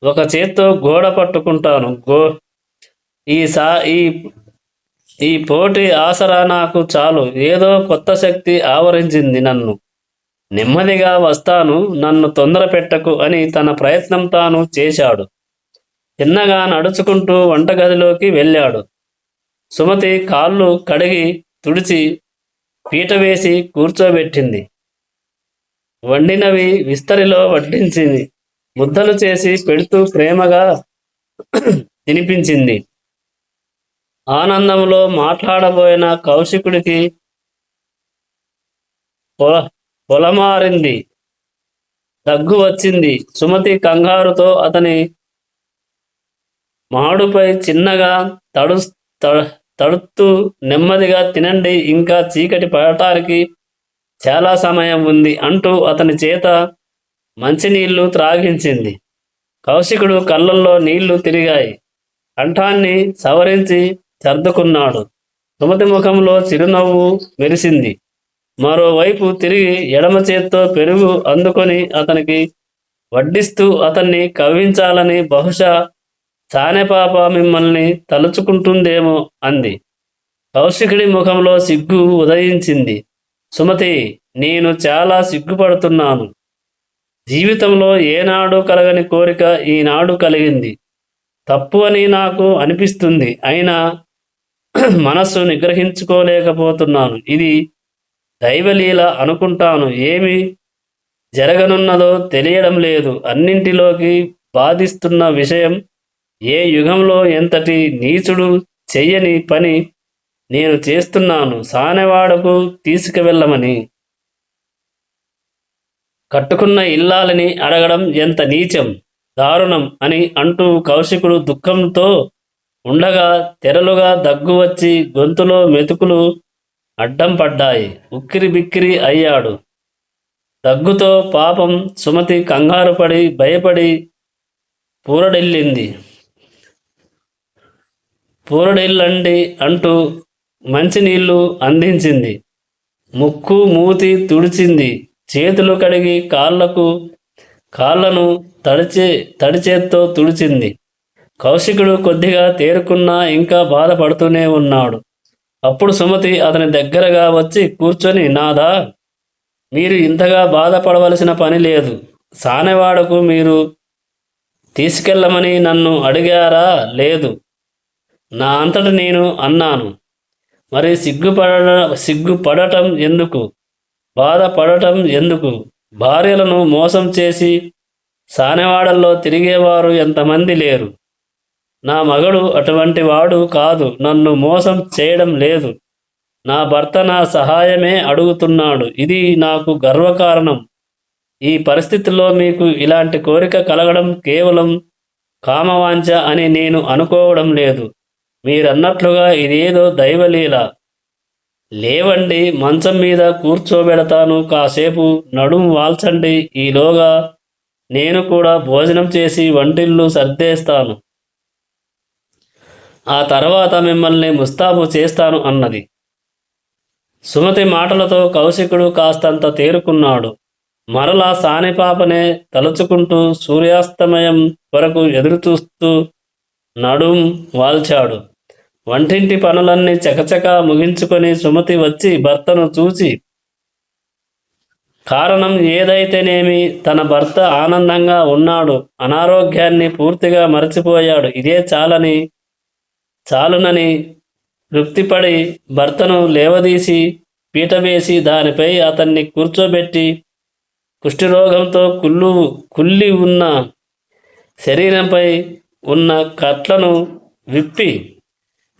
ఒక చేత్తో గోడ పట్టుకుంటాను. ఈ సా ఈ ఈ పోటీ ఆసరా నాకు చాలు. ఏదో కొత్త శక్తి ఆవరించింది నన్ను. నెమ్మదిగా వస్తాను, నన్ను తొందర పెట్టకు అని తన ప్రయత్నం తాను చేశాడు. చిన్నగా నడుచుకుంటూ వంటగదిలోకి వెళ్ళాడు. సుమతి కాళ్ళు కడిగి తుడిచి పీట వేసి కూర్చోబెట్టింది. వండినవి విస్తరిలో వడ్డించింది. ముద్దలు చేసి పెడుతూ ప్రేమగా తినిపించింది. ఆనందంలో మాట్లాడబోయిన కౌశికుడికి పొలమారింది. దగ్గు వచ్చింది. సుమతి కంగారుతో అతని మాడుపై చిన్నగా తడుతూ నెమ్మదిగా తినండి, ఇంకా చీకటి పడటానికి చాలా సమయం ఉంది అంటూ అతని చేత మంచినీళ్లు త్రాగించింది. కౌశికుడు కళ్ళల్లో నీళ్లు తిరిగాయి. కంఠాన్ని సవరించి సర్దుకున్నాడు. సుమతి ముఖంలో చిరునవ్వు మెరిసింది. మరోవైపు తిరిగి ఎడమ చేత్తో పెరుగు అందుకొని అతనికి వడ్డిస్తూ అతన్ని కవ్వించాలని, బహుశా సానెపాప మిమ్మల్ని తలుచుకుంటుందేమో అంది. కౌశికుడి ముఖంలో సిగ్గు ఉదయించింది. సుమతి, నేను చాలా సిగ్గుపడుతున్నాను. జీవితంలో ఏనాడు కలగని కోరిక ఈనాడు కలిగింది. తప్పు అని నాకు అనిపిస్తుంది. అయినా మనస్సు నిగ్రహించుకోలేకపోతున్నాను. ఇది దైవలీల అనుకుంటాను. ఏమి జరగనున్నదో తెలియడం లేదు. అన్నింటిలోకి బాధిస్తున్న విషయం, ఏ యుగంలో ఎంతటి నీచుడు చెయ్యని పని నేను చేస్తున్నాను. సానెవాడకు తీసుకువెళ్ళమని కట్టుకున్న ఇల్లాలని అడగడం ఎంత నీచం, దారుణం అని అంటూ కౌశికుడు దుఃఖంతో ఉండగా తెరలుగా దగ్గు వచ్చి గొంతులో మెతుకులు అడ్డం పడ్డాయి. ఉక్కిరి బిక్కిరి అయ్యాడు. దగ్గుతో పాపం సుమతి కంగారు పడి భయపడి పూరడిల్లండి అంటూ మంచినీళ్లు అందించింది. ముక్కు మూతి తుడిచింది. చేతులు కడిగి కాళ్ళను తడిచేత్తో తుడిచింది. కౌశికుడు కొద్దిగా తేరుకున్నా ఇంకా బాధపడుతూనే ఉన్నాడు. అప్పుడు సుమతి అతని దగ్గరగా వచ్చి కూర్చొని, నాదా, మీరు ఇంతగా బాధపడవలసిన పని లేదు. సానెవాడకు మీరు తీసుకెళ్ళమని నన్ను అడిగారా? లేదు, నా అంతట నేను అన్నాను. మరి సిగ్గుపడటం ఎందుకు? బాధపడటం ఎందుకు? భార్యలను మోసం చేసి సానెవాడల్లో తిరిగేవారు ఎంతమంది లేరు. నా మగడు అటువంటి వాడు కాదు. నన్ను మోసం చేయడం లేదు. నా భర్త నా సహాయమే అడుగుతున్నాడు. ఇది నాకు గర్వకారణం. ఈ పరిస్థితుల్లో మీకు ఇలాంటి కోరిక కలగడం కేవలం కామవాంఛ అని నేను అనుకోవడం లేదు. మీరన్నట్లుగా ఇదేదో దైవలీల. లేవండి, మంచం మీద కూర్చోబెడతాను. కాసేపు నడుం వాల్చండి. ఈలోగా నేను కూడా భోజనం చేసి వంటిల్లు సర్దేస్తాను. ఆ తర్వాత మిమ్మల్ని ముస్తాబు చేస్తాను అన్నది. సుమతి మాటలతో కౌశికుడు కాస్తంత తేరుకున్నాడు. మరలా సానెపాపనే తలుచుకుంటూ సూర్యాస్తమయం వరకు ఎదురుచూస్తూ నడుం వాల్చాడు. వంటింటి పనులన్నీ చకచకా ముగించుకొని సుమతి వచ్చి భర్తను చూచి, కారణం ఏదైతేనేమి తన భర్త ఆనందంగా ఉన్నాడు, అనారోగ్యాన్ని పూర్తిగా మరచిపోయాడు, ఇదే చాలునని తృప్తిపడి భర్తను లేవదీసి పీట వేసి దానిపై అతన్ని కూర్చోబెట్టి కుష్ఠరోగంతో కుళ్ళి ఉన్న శరీరంపై ఉన్న కట్లను విప్పి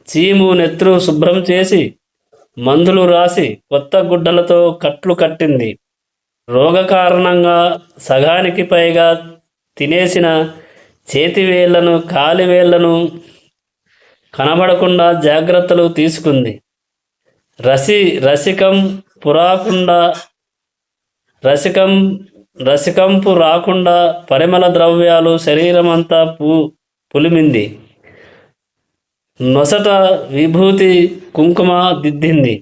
చీము నెత్తురు శుభ్రం చేసి మందులు రాసి కొత్త గుడ్డలతో కట్లు కట్టింది. రోగ కారణంగా సగానికి పైగా తినేసిన చేతివేళ్లను కాలివేళ్లను కనబడకుండా జాగ్రత్తలు తీసుకుంది. రసికంపు రాకుండా పరిమళ ద్రవ్యాలు శరీరమంతా పులిమింది. నొసట విభూతి కుంకుమ దిద్దింది.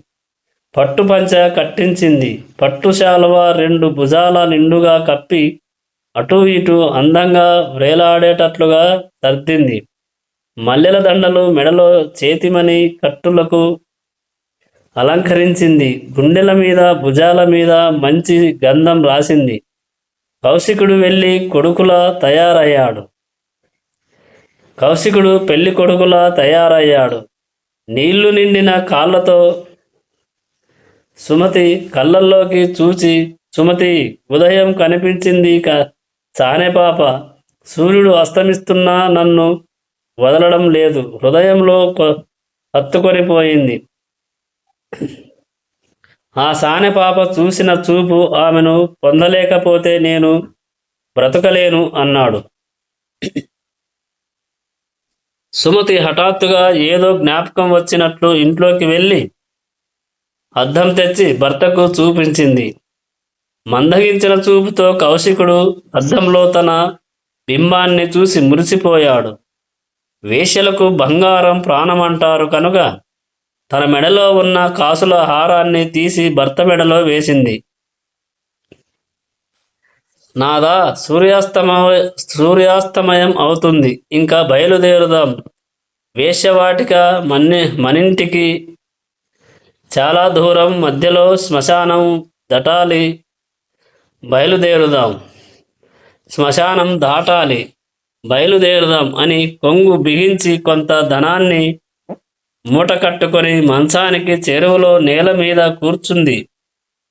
పట్టు పంచ కట్టించింది. పట్టు శాలువ 2 భుజాల నిండుగా కప్పి అటూ ఇటూ అందంగా వ్రేలాడేటట్లుగా సర్దింది. మల్లెల దండలు మెడలో చేతిమణి కట్టులకు అలంకరించింది. గుండెల మీద, భుజాల మీద మంచి గంధం రాసింది. కౌశికుడు పెళ్లి కొడుకులా తయారయ్యాడు. నీళ్లు నిండిన కాళ్ళతో సుమతి కళ్ళల్లోకి చూచి, సుమతి, ఉదయం కనిపించింది సానెపాప. సూర్యుడు అస్తమిస్తున్నా నన్ను వదలడం లేదు. హృదయంలో హత్తుకొనిపోయింది. ఆ సానెపాప చూసిన చూపు ఆమెను పొందలేకపోతే నేను బ్రతకలేను అన్నాడు. సుమతి హఠాత్తుగా ఏదో జ్ఞాపకం వచ్చినట్లు ఇంట్లోకి వెళ్ళి అద్దం తెచ్చి భర్తకు చూపించింది. మందగించిన చూపుతో కౌశికుడు అద్దంలో తన బింబాన్ని చూసి మురిసిపోయాడు. వేశ్యలకు బంగారం ప్రాణమంటారు కనుక తన మెడలో ఉన్న కాసుల హారాన్ని తీసి భర్త మెడలో వేసింది. నాదా, సూర్యాస్తమయం అవుతుంది, ఇంకా బయలుదేరుదాం. వేశ్యవాటిక మనింటికి చాలా దూరం, మధ్యలో శ్మశానం దాటాలి, బయలుదేరుదాం అని కొంగు బిగించి కొంత ధనాన్ని మూట కట్టుకొని మంచానికి చెరువులో నేల మీద కూర్చుంది.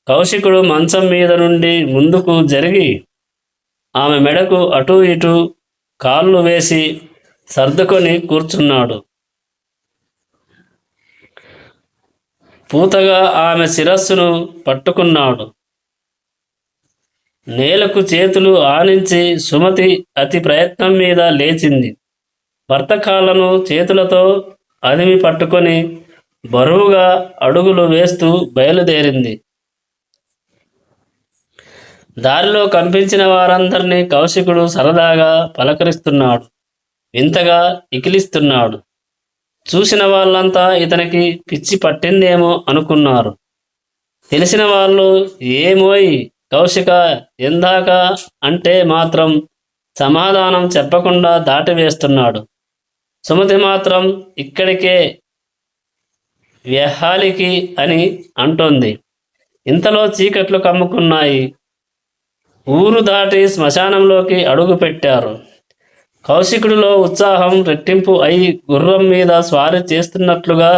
కౌశికుడు మంచం మీద నుండి ముందుకు జరిగి ఆమె మెడకు అటూ ఇటూ కాళ్ళు వేసి సర్దుకొని కూర్చున్నాడు. పూతగా ఆమె శిరస్సును పట్టుకున్నాడు. నేలకు చేతులు ఆనించి సుమతి అతి ప్రయత్నం మీద లేచింది. భర్త కాళ్ళను చేతులతో అదిమి పట్టుకొని బరువుగా అడుగులు వేస్తూ బయలుదేరింది. దారిలో కనిపించిన వారందరినీ కౌశికుడు సరదాగా పలకరిస్తున్నాడు, వింతగా ఇకిలిస్తున్నాడు. చూసిన వాళ్ళంతా ఇతనికి పిచ్చి పట్టిందేమో అనుకున్నారు. తెలిసిన వాళ్ళు, ఏమోయ్ కౌశిక, ఎందాక అంటే మాత్రం సమాధానం చెప్పకుండా దాటివేస్తున్నాడు. సుమతి మాత్రం ఇక్కడికే వ్యహాలికి అని అంటోంది. ఇంతలో చీకట్లు కమ్ముకున్నాయి. ఊరు దాటి శ్మశానంలోకి అడుగు పెట్టారు. కౌశికుడిలో ఉత్సాహం రెట్టింపు అయి గుర్రం మీద స్వారీ చేస్తున్నట్లుగా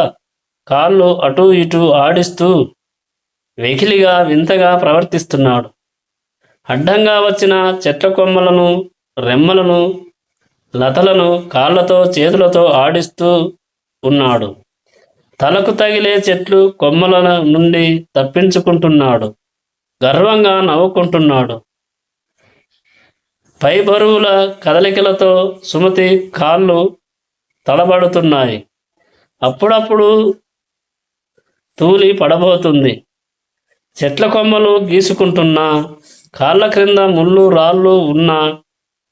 కాళ్ళు అటూ ఇటూ ఆడిస్తూ వెకిలిగా వింతగా ప్రవర్తిస్తున్నాడు. అడ్డంగా వచ్చిన చెట్ల కొమ్మలను, రెమ్మలను, లతలను కాళ్ళతో చేతులతో ఆడిస్తూ ఉన్నాడు. తలకు తగిలే చెట్లు కొమ్మల నుండి తప్పించుకుంటున్నాడు. గర్వంగా నవ్వుకుంటున్నాడు. పై బరువుల కదలికలతో సుమతి కాళ్ళు తడబడుతున్నాయి. అప్పుడప్పుడు తూలి పడబోతుంది. చెట్ల కొమ్మలు గీసుకుంటున్నా, కాళ్ళ క్రింద ముళ్ళు రాళ్ళు ఉన్నా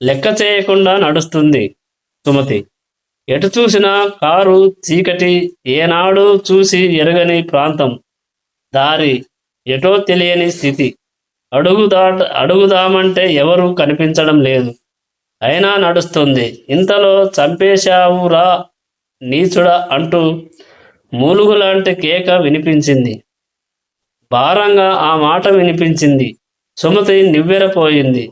లెక్క చేయకుండా నడుస్తుంది సుమతి. ఎటు చూసినా కారు చీకటి, ఏనాడు చూసి ఎరగని ప్రాంతం, దారి ఎటో తెలియని స్థితి. అడుగుదామంటే ఎవరూ కనిపించడం లేదు. అయినా నడుస్తుంది. ఇంతలో చంపేశావురా నీచుడా అంటూ మూలుగులాంటి కేక వినిపించింది. భారంగా ఆ మాట వినిపించింది. సుమతి నివ్వెరపోయింది.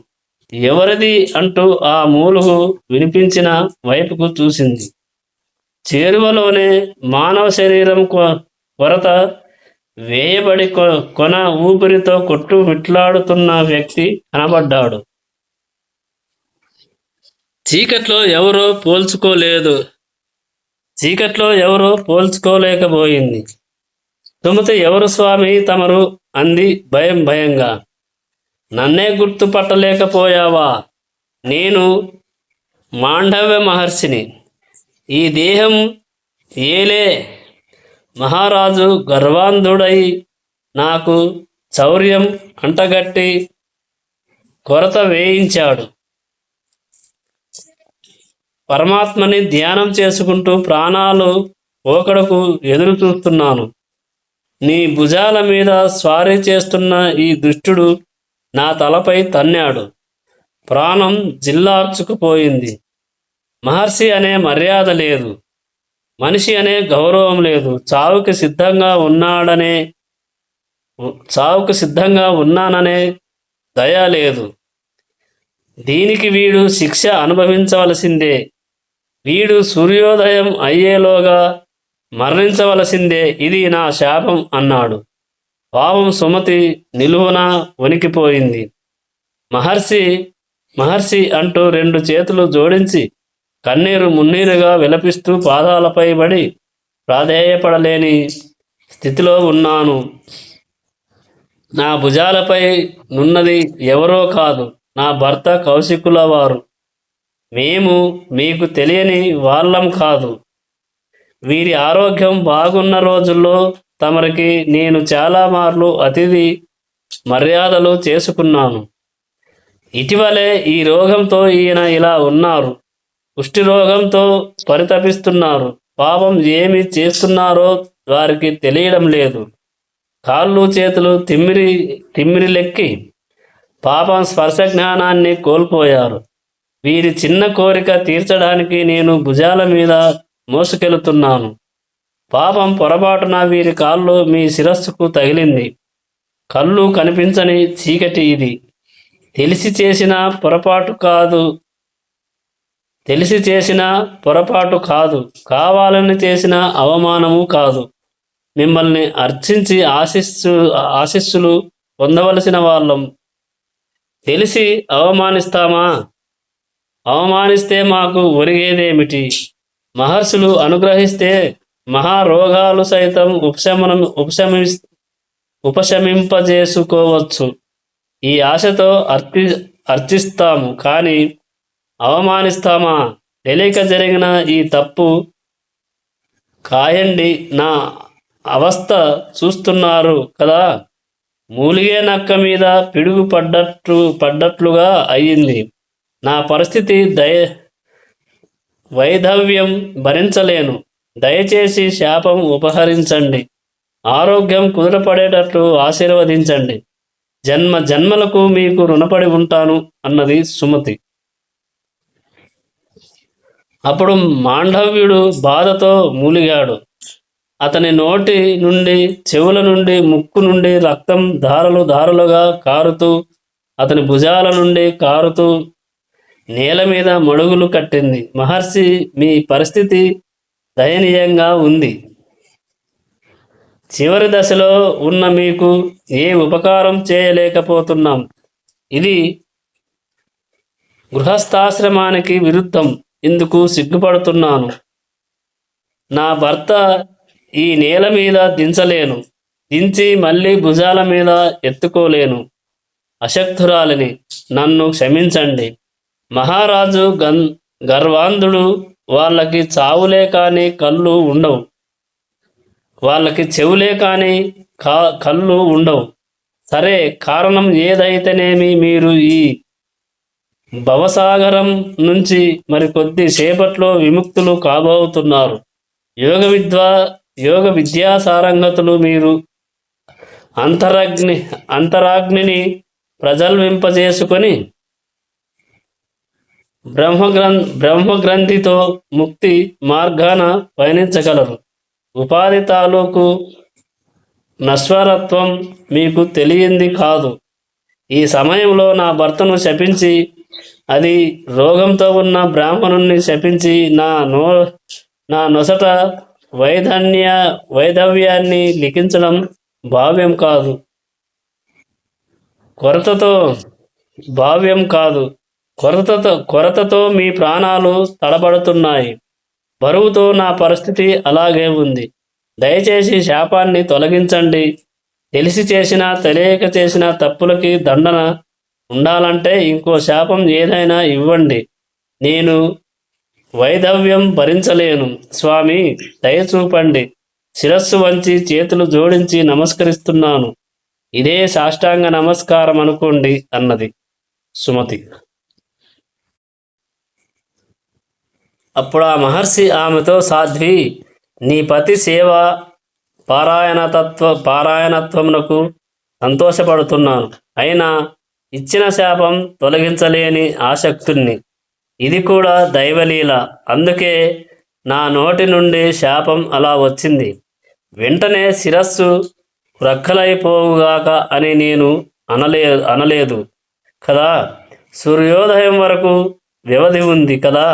ఎవరిది అంటూ ఆ మూలుగు వినిపించిన వైపుకు చూసింది. చేరువలోనే మానవ శరీరం కొరత వేయబడి కొన ఊపిరితో కొట్టుమిట్లాడుతున్న వ్యక్తి కనబడ్డాడు. చీకట్లో ఎవరో పోల్చుకోలేకపోయింది. సుమతి, ఎవరు స్వామి తమరు అంది భయంగా. నన్నే గుర్తుపట్టలేకపోయావా? నేను మాండవ్య మహర్షిని. ఈ దేహం ఏలే మహారాజు గర్వాంధుడై నాకు చౌర్యం అంటగట్టి కొరత వేయించాడు. పరమాత్మని ధ్యానం చేసుకుంటూ ప్రాణాలు పోకడకు ఎదురు చూస్తున్నాను. నీ భుజాల మీద స్వారీ చేస్తున్న ఈ దుష్టుడు నా తలపై తన్నాడు. ప్రాణం జిల్లార్చుకుపోయింది. మహర్షి అనే మర్యాద లేదు, మనిషి అనే గౌరవం లేదు, చావుకు సిద్ధంగా ఉన్నాననే దయ లేదు. దీనికి వీడు శిక్ష అనుభవించవలసిందే. వీడు సూర్యోదయం అయ్యేలోగా మరణించవలసిందే. ఇది నా శాపం అన్నాడు. పాపం సుమతి నిలువున వణికిపోయింది. మహర్షి మహర్షి అంటూ 2 చేతులు జోడించి కన్నీరు మున్నీరుగా విలపిస్తూ పాదాలపై పడి ప్రాధేయపడలేని స్థితిలో ఉన్నాను. నా భుజాలపై నున్నది ఎవరో కాదు, నా భర్త కౌశికుల వారు. మేము మీకు తెలియని వాళ్ళం కాదు. వీరి ఆరోగ్యం బాగున్న రోజుల్లో తమరికి నేను చాలా మార్లు అతిథి మర్యాదలు చేసుకున్నాను. ఇటీవలే ఈ రోగంతో ఈయన ఇలా ఉన్నారు. కుష్టి రోగంతో పరితపిస్తున్నారు. పాపం ఏమి చేస్తున్నారో వారికి తెలియడం లేదు. కాళ్ళు చేతులు తిమ్మిరిలెక్కి పాపం స్పర్శ జ్ఞానాన్ని కోల్పోయారు. వీరి చిన్న కోరిక తీర్చడానికి నేను భుజాల మీద మోసుకెళుతున్నాను. పాపం పొరపాటున వీరి కాళ్ళు మీ శిరస్సుకు తగిలింది. కళ్ళు కనిపించని చీకటి ఇది. తెలిసి చేసిన పొరపాటు కాదు, కావాలని చేసిన అవమానము కాదు. మిమ్మల్ని అర్చించి ఆశీస్సులు పొందవలసిన వాళ్ళం. తెలిసి అవమానిస్తామా? అవమానిస్తే మాకు ఒరిగేదేమిటి? మహర్షులు అనుగ్రహిస్తే మహారోగాలు సైతం ఉపశమింపజేసుకోవచ్చు. ఈ ఆశతో అర్చిస్తాము, కానీ అవమానిస్తామా? తెలియక జరిగిన ఈ తప్పు కాయండి. నా అవస్థ చూస్తున్నారు కదా. మూలిగే నక్క మీద పిడుగు పడ్డట్లుగా అయ్యింది. నా పరిస్థితి వైధవ్యం భరించలేను. దయచేసి శాపం ఉపహరించండి. ఆరోగ్యం కుదుటపడేటట్లు ఆశీర్వదించండి. జన్మలకు మీకు రుణపడి ఉంటాను అన్నది సుమతి. అప్పుడు మాండవ్యుడు బాధతో మూలిగాడు. అతని నోటి నుండి, చెవుల నుండి, ముక్కు నుండి రక్తం ధారలుగా కారుతూ, అతని భుజాల నుండి కారుతూ నేల మీద మడుగులు కట్టింది. మహర్షి, మీ పరిస్థితి దయనీయంగా ఉంది. చివరి దశలో ఉన్న మీకు ఏ ఉపకారం చేయలేకపోతున్నాం. ఇది గృహస్థాశ్రమానికి విరుద్ధం. ఇందుకు సిగ్గుపడుతున్నాను. నా భర్త ఈ నేల మీద దించలేను, దించి మళ్ళీ భుజాల మీద ఎత్తుకోలేను. అశక్తురాలిని, నన్ను క్షమించండి. మహారాజు గర్వాంధుడు. వాళ్ళకి చావులే కానీ కళ్ళు ఉండవు, వాళ్ళకి చెవులే కానీ కళ్ళు ఉండవు. సరే, కారణం ఏదైతేనేమి మీరు ఈ భవసాగరం నుంచి మరికొద్ది సేపట్లో విముక్తులు కాబోతున్నారు. యోగ విద్యా సారంగతులు మీరు అంతరాగ్నిని ప్రజ్వలింపజేసుకొని బ్రహ్మగ్రంథితో ముక్తి మార్గాన పయనించగలరు. ఉపాధి తాలూకు నశ్వరత్వం మీకు తెలియంది కాదు. ఈ సమయంలో నా భర్తను శపించి, అది రోగంతో ఉన్న బ్రాహ్మణుణ్ణి శపించి నా నొసట వైధవ్యాన్ని లిఖించడం భావ్యం కాదు. కొరతతో మీ ప్రాణాలు తడబడుతున్నాయి. బరువుతో నా పరిస్థితి అలాగే ఉంది. దయచేసి శాపాన్ని తొలగించండి. తెలిసి చేసినా తెలియక చేసిన తప్పులకి దండన ఉండాలంటే ఇంకో శాపం ఏదైనా ఇవ్వండి. నేను వైధవ్యం భరించలేను. స్వామి, దయ చూపండి. శిరస్సు వంచి చేతులు జోడించి నమస్కరిస్తున్నాను. ఇదే సాష్టాంగ నమస్కారం అనుకోండి అన్నది సుమతి. అప్పుడు ఆ మహర్షి ఆమెతో, సాధ్వి, నీ పతి సేవ పారాయణత్వమునకు సంతోషపడుతున్నాను. అయినా ఇచ్చిన శాపం తొలగించలేని ఆసక్తుణ్ణి. ఇది కూడా దైవలీల. అందుకే నా నోటి నుండి శాపం అలా వచ్చింది. వెంటనే శిరస్సు వ్రక్కలైపోవుగాక అని నేను అనలేదు కదా. సూర్యోదయం వరకు వ్యవధి ఉంది కదా.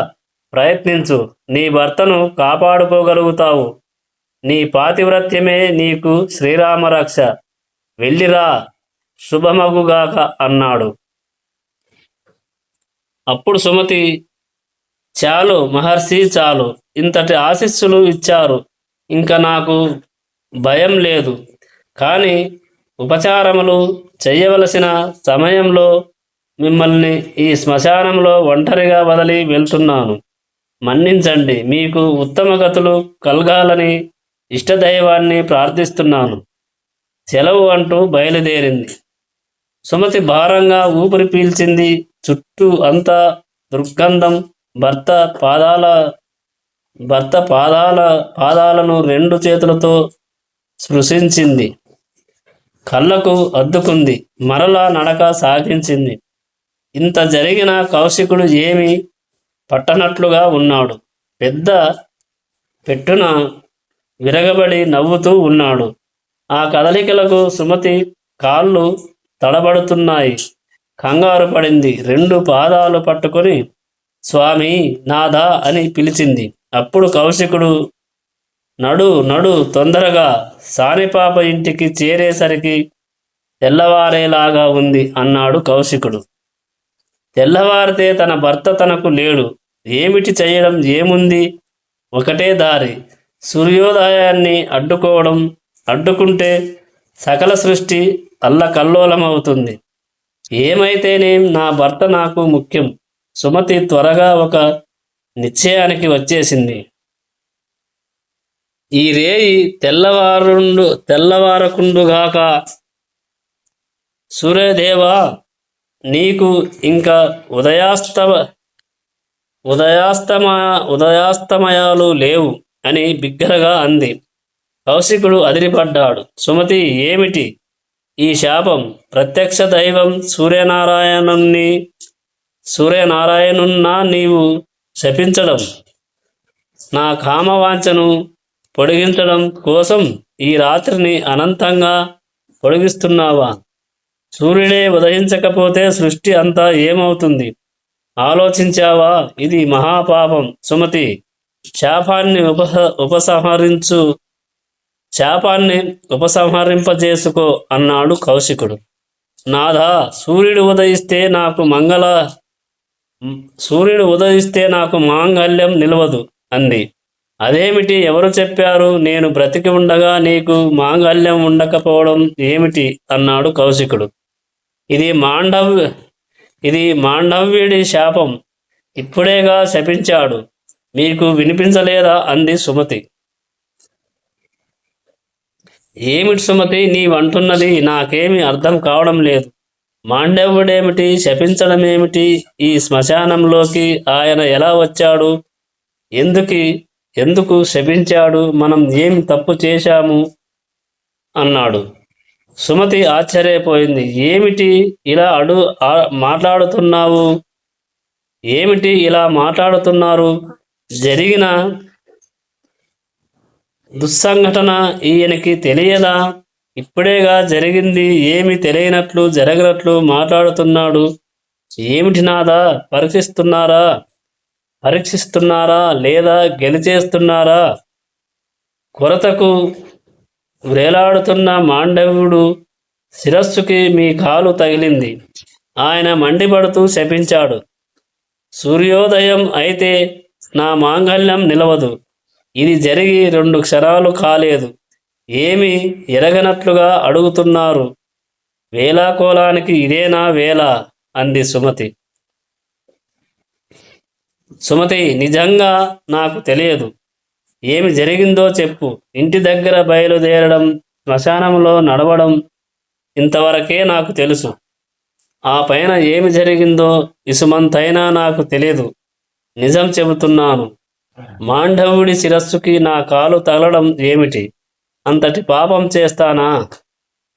ప్రయత్నించు, నీ భర్తను కాపాడుకోగలుగుతావు. నీ పాతివ్రత్యమే నీకు శ్రీరామరక్ష. వెళ్ళిరా, శుభమగుగాక అన్నాడు. అప్పుడు సుమతి, చాలు మహర్షి, చాలు. ఇంతటి ఆశీస్సులు ఇచ్చారు. ఇంకా నాకు భయం లేదు. కానీ ఉపచారములు చెయ్యవలసిన సమయంలో మిమ్మల్ని ఈ శ్మశానంలో ఒంటరిగా వదిలి వెళ్తున్నాను. మన్నించండి. మీకు ఉత్తమ గతులు కలగాలని ఇష్టదైవాన్ని ప్రార్థిస్తున్నాను. సెలవు అంటూ బయలుదేరింది. సుమతి భారంగా ఊపిరి పీల్చింది. చుట్టూ అంతా దుర్గంధం. భర్త పాదాలను రెండు చేతులతో స్పృశించింది. కళ్ళకు అద్దుకుంది. మరలా నడక సాగించింది. ఇంత జరిగిన కౌశికుడు ఏమీ పట్టనట్లుగా ఉన్నాడు. పెద్ద పెట్టున విరగబడి నవ్వుతూ ఉన్నాడు. ఆ కదలికలకు సుమతి కాళ్ళు తడబడుతున్నాయి. కంగారు పడింది. రెండు పాదాలు పట్టుకొని స్వామి, నాదా అని పిలిచింది. అప్పుడు కౌశికుడు, నడు నడు తొందరగా, సానిపాప ఇంటికి చేరేసరికి తెల్లవారేలాగా ఉంది అన్నాడు కౌశికుడు. తెల్లవారితే తన భర్త తనకు లేడు. ఏమిటి చేయడం? ఏముంది? ఒకటే దారి, సూర్యోదయాన్ని అడ్డుకోవడం. అడ్డుకుంటే సకల సృష్టి అల్లకల్లోలమవుతుంది. ఏమైతేనేం నా భర్త నాకు ముఖ్యం. సుమతి త్వరగా ఒక నిశ్చయానికి వచ్చేసింది. ఈ రేయి తెల్లవారకుండుగాక. సూర్యదేవా, నీకు ఇంకా ఉదయాస్తమయాలు లేవు అని బిగ్గరగా అంది. కౌశికుడు అదిరిపడ్డాడు. సుమతి, ఏమిటి ఈ శాపం? ప్రత్యక్ష దైవం సూర్యనారాయణున్నా నీవు శపించడం, నా కామవాంఛను పొడిగించడం కోసం ఈ రాత్రిని అనంతంగా పొడిగిస్తున్నావా? సూర్యుడే ఉదయించకపోతే సృష్టి అంతా ఏమవుతుంది? ఆలోచించావా? ఇది మహాపాపం. సుమతి, శాపాన్ని ఉపసంహరింపజేసుకో అన్నాడు కౌశికుడు. నాథా, సూర్యుడు ఉదయిస్తే నాకు మాంగల్యం నిలవదు అంది. అదేమిటి? ఎవరు చెప్పారు? నేను బ్రతికి ఉండగా నీకు మాంగల్యం ఉండకపోవడం ఏమిటి అన్నాడు కౌశికుడు. ఇది మాండవ్యుడి శాపం. ఇప్పుడేగా శపించాడు. మీకు వినిపించలేదా అంది సుమతి. ఏమిటి సుమతి నీవంటున్నది? నాకేమీ అర్థం కావడం లేదు. మాండవ్యుడేమిటి? శపించడమేమిటి? ఈ శ్మశానంలోకి ఆయన ఎలా వచ్చాడు? ఎందుకు శపించాడు? మనం ఏమి తప్పు చేశాము అన్నాడు. సుమతి ఆశ్చర్యపోయింది. ఏమిటి ఇలా మాట్లాడుతున్నారు? జరిగిన దుస్సంఘటన ఈయనకి తెలియదా? ఇప్పుడేగా జరిగింది. ఏమి తెలియనట్లు జరగనట్లు మాట్లాడుతున్నాడు. ఏమిటి నాదా? పరీక్షిస్తున్నారా లేదా గెలిచేస్తున్నారా? కొరతకు వ్రేలాడుతున్న మాండవ్యుడు శిరస్సుకి మీ కాలు తగిలింది. ఆయన మండిపడుతూ శపించాడు. సూర్యోదయం అయితే నా మాంగల్యం నిలవదు. ఇది జరిగి 2 క్షణాలు కాలేదు. ఏమి ఎరగనట్లుగా అడుగుతున్నారు. వేళాకోలానికి ఇదేనా వేళ అంది సుమతి. సుమతి, నిజంగా నాకు తెలియదు. ఏమి జరిగిందో చెప్పు. ఇంటి దగ్గర బయలుదేరడం, శ్మశానంలో నడవడం ఇంతవరకే నాకు తెలుసు. ఆ పైన ఏమి జరిగిందో ఇసుమంతైనా నాకు తెలియదు. నిజం చెబుతున్నాను. మాండవుడి శిరస్సుకి నా కాలు తగలడం ఏమిటి? అంతటి పాపం చేస్తానా?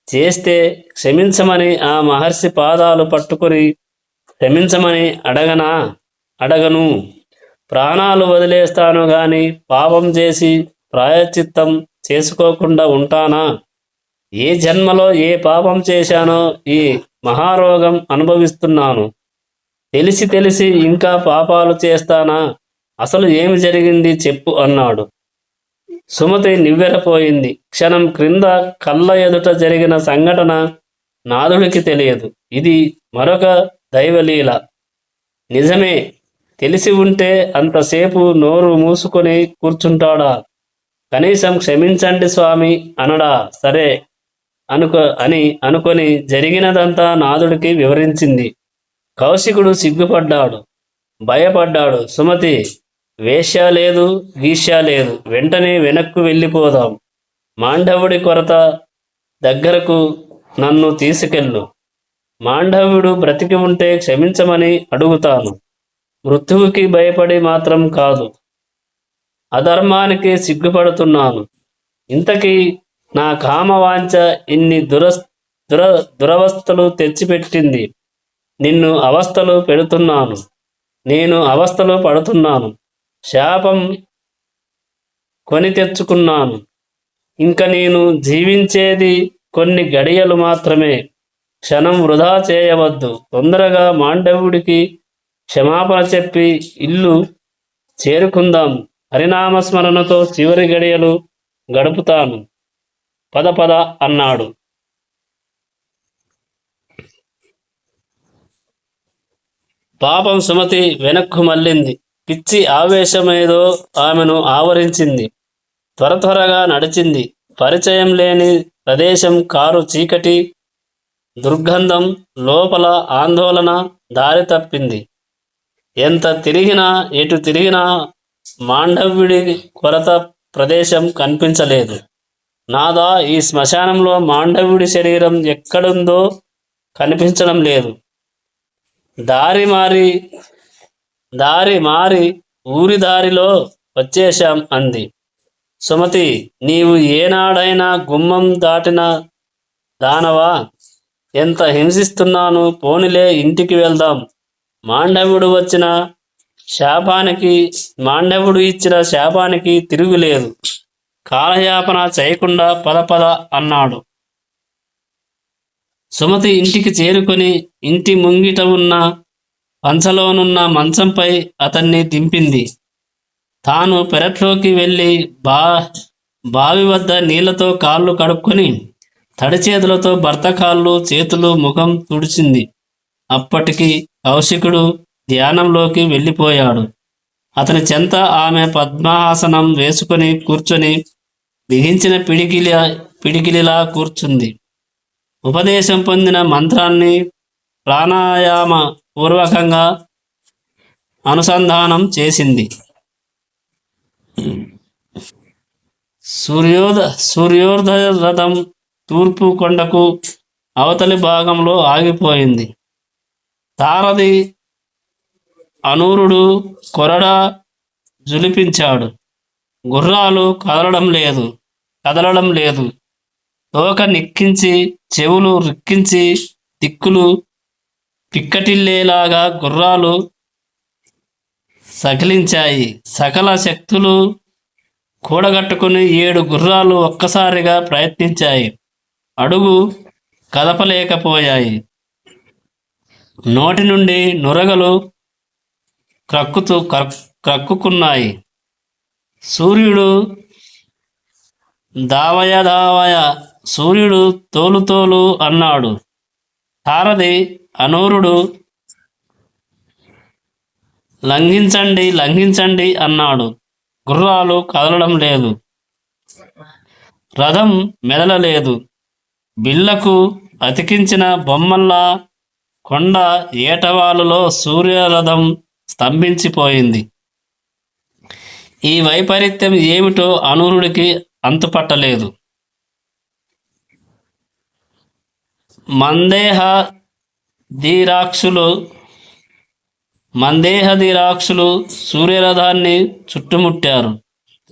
చేస్తే క్షమించమని ఆ మహర్షి పాదాలు పట్టుకొని క్షమించమని అడగను. ప్రాణాలు వదిలేస్తాను గాని పాపం చేసి ప్రాయశ్చిత్తం చేసుకోకుండా ఉంటానా? ఏ జన్మలో ఏ పాపం చేశానో ఈ మహారోగం అనుభవిస్తున్నాను. తెలిసి తెలిసి ఇంకా పాపాలు చేస్తానా? అసలు ఏమి జరిగింది చెప్పు అన్నాడు. సుమతి నివ్వెరపోయింది. క్షణం క్రింద కళ్ళ ఎదుట జరిగిన సంఘటన నాథుడికి తెలియదు. ఇది మరొక దైవలీల. నిజమే. తెలిసి ఉంటే అంతసేపు నోరు మూసుకొని కూర్చుంటాడా? కనీసం క్షమించండి స్వామి అనడా? సరే అనుకొని జరిగినదంతా నాథుడికి వివరించింది. కౌశికుడు సిగ్గుపడ్డాడు, భయపడ్డాడు. సుమతి, వేశ్య లేదు, గీష్య లేదు. వెంటనే వెనక్కు వెళ్ళిపోదాం. మాండవుడి కొరత దగ్గరకు నన్ను తీసుకెళ్ళు. మాండవుడు బ్రతికి ఉంటే క్షమించమని అడుగుతాను. మృత్యువుకి భయపడి మాత్రం కాదు. అధర్మానికి సిగ్గుపడుతున్నాను. ఇంతకీ నా కామవాంఛ ఇన్ని దురవస్థలు తెచ్చిపెట్టింది. నేను అవస్థలు పడుతున్నాను. శాపం కొని తెచ్చుకున్నాను. ఇంక నేను జీవించేది కొన్ని గడియలు మాత్రమే. క్షణం వృధా చేయవద్దు. తొందరగా మాండవుడికి క్షమాపణ చెప్పి ఇల్లు చేరుకుందాం. హరినామస్మరణతో చివరి గడియలు గడుపుతాను. పద పద అన్నాడు. పాపం సుమతి వెనక్కు మళ్ళింది. పిచ్చి ఆవేశమేదో ఆమెను ఆవరించింది. త్వరగా నడిచింది. పరిచయం లేని ప్రదేశం, కారు చీకటి, దుర్గంధం, లోపల ఆందోళన. దారి తప్పింది. ఎటు తిరిగినా మాండవ్యుడి కొరత ప్రదేశం కనిపించలేదు. నాదా, ఈ శ్మశానంలో మాండవ్యుడి శరీరం ఎక్కడుందో కనిపించడం లేదు. దారి మారి ఊరి దారిలో వచ్చేశాం అంది. సుమతి, నీవు ఏనాడైనా గుమ్మం దాటిన దానవా? ఎంత హింసిస్తున్నాను. పోనిలే, ఇంటికి వెళ్దాం. మాండవుడు ఇచ్చిన శాపానికి తిరుగులేదు. కాలయాపన చేయకుండా పద అన్నాడు. సుమతి ఇంటికి చేరుకొని ఇంటి ముంగిట ఉన్న పంచలోనున్న మంచంపై అతన్ని దింపింది. తాను పెరట్లోకి వెళ్ళి బావి వద్ద నీళ్లతో కాళ్ళు కడుక్కొని తడి చేతులతో భర్త కాళ్ళు, చేతులు, ముఖం తుడిచింది. అప్పటికి కౌశికుడు ధ్యానంలోకి వెళ్ళిపోయాడు. అతని చెంత ఆమె పద్మాసనం వేసుకొని కూర్చొని బిగించిన పిడికిలిలా కూర్చుంది. ఉపదేశం పొందిన మంత్రాన్ని ప్రాణాయామ పూర్వకంగా అనుసంధానం చేసింది. సూర్యోదయ రథం తూర్పు కొండకు అవతలి భాగంలో ఆగిపోయింది. తారది అనూరుడు కొరడా జులిపించాడు. గుర్రాలు కదలడం లేదు. తోక నిక్కించి, చెవులు రిక్కించి, దిక్కులు పిక్కటిల్లేలాగా గుర్రాలు సకిలించాయి. సకల శక్తులు కూడగట్టుకుని 7 గుర్రాలు ఒక్కసారిగా ప్రయత్నించాయి. అడుగు కదపలేకపోయాయి. నోటి నుండి నురగలు క్రక్కుకున్నాయి. సూర్యుడు దావయ సూర్యుడు తోలు అన్నాడు. సారథి అనూరుడు లంఘించండి అన్నాడు. గుర్రాలు కదలడం లేదు. రథం మెదలలేదు. బిళ్లకు అతికించిన బొమ్మల్లా కొండ ఏటవాలులో సూర్యరథం స్తంభించిపోయింది. ఈ వైపరీత్యం ఏమిటో అనూరుడికి అంతుపట్టలేదు. మందేహధీరాక్షులు సూర్యరథాన్ని చుట్టుముట్టారు.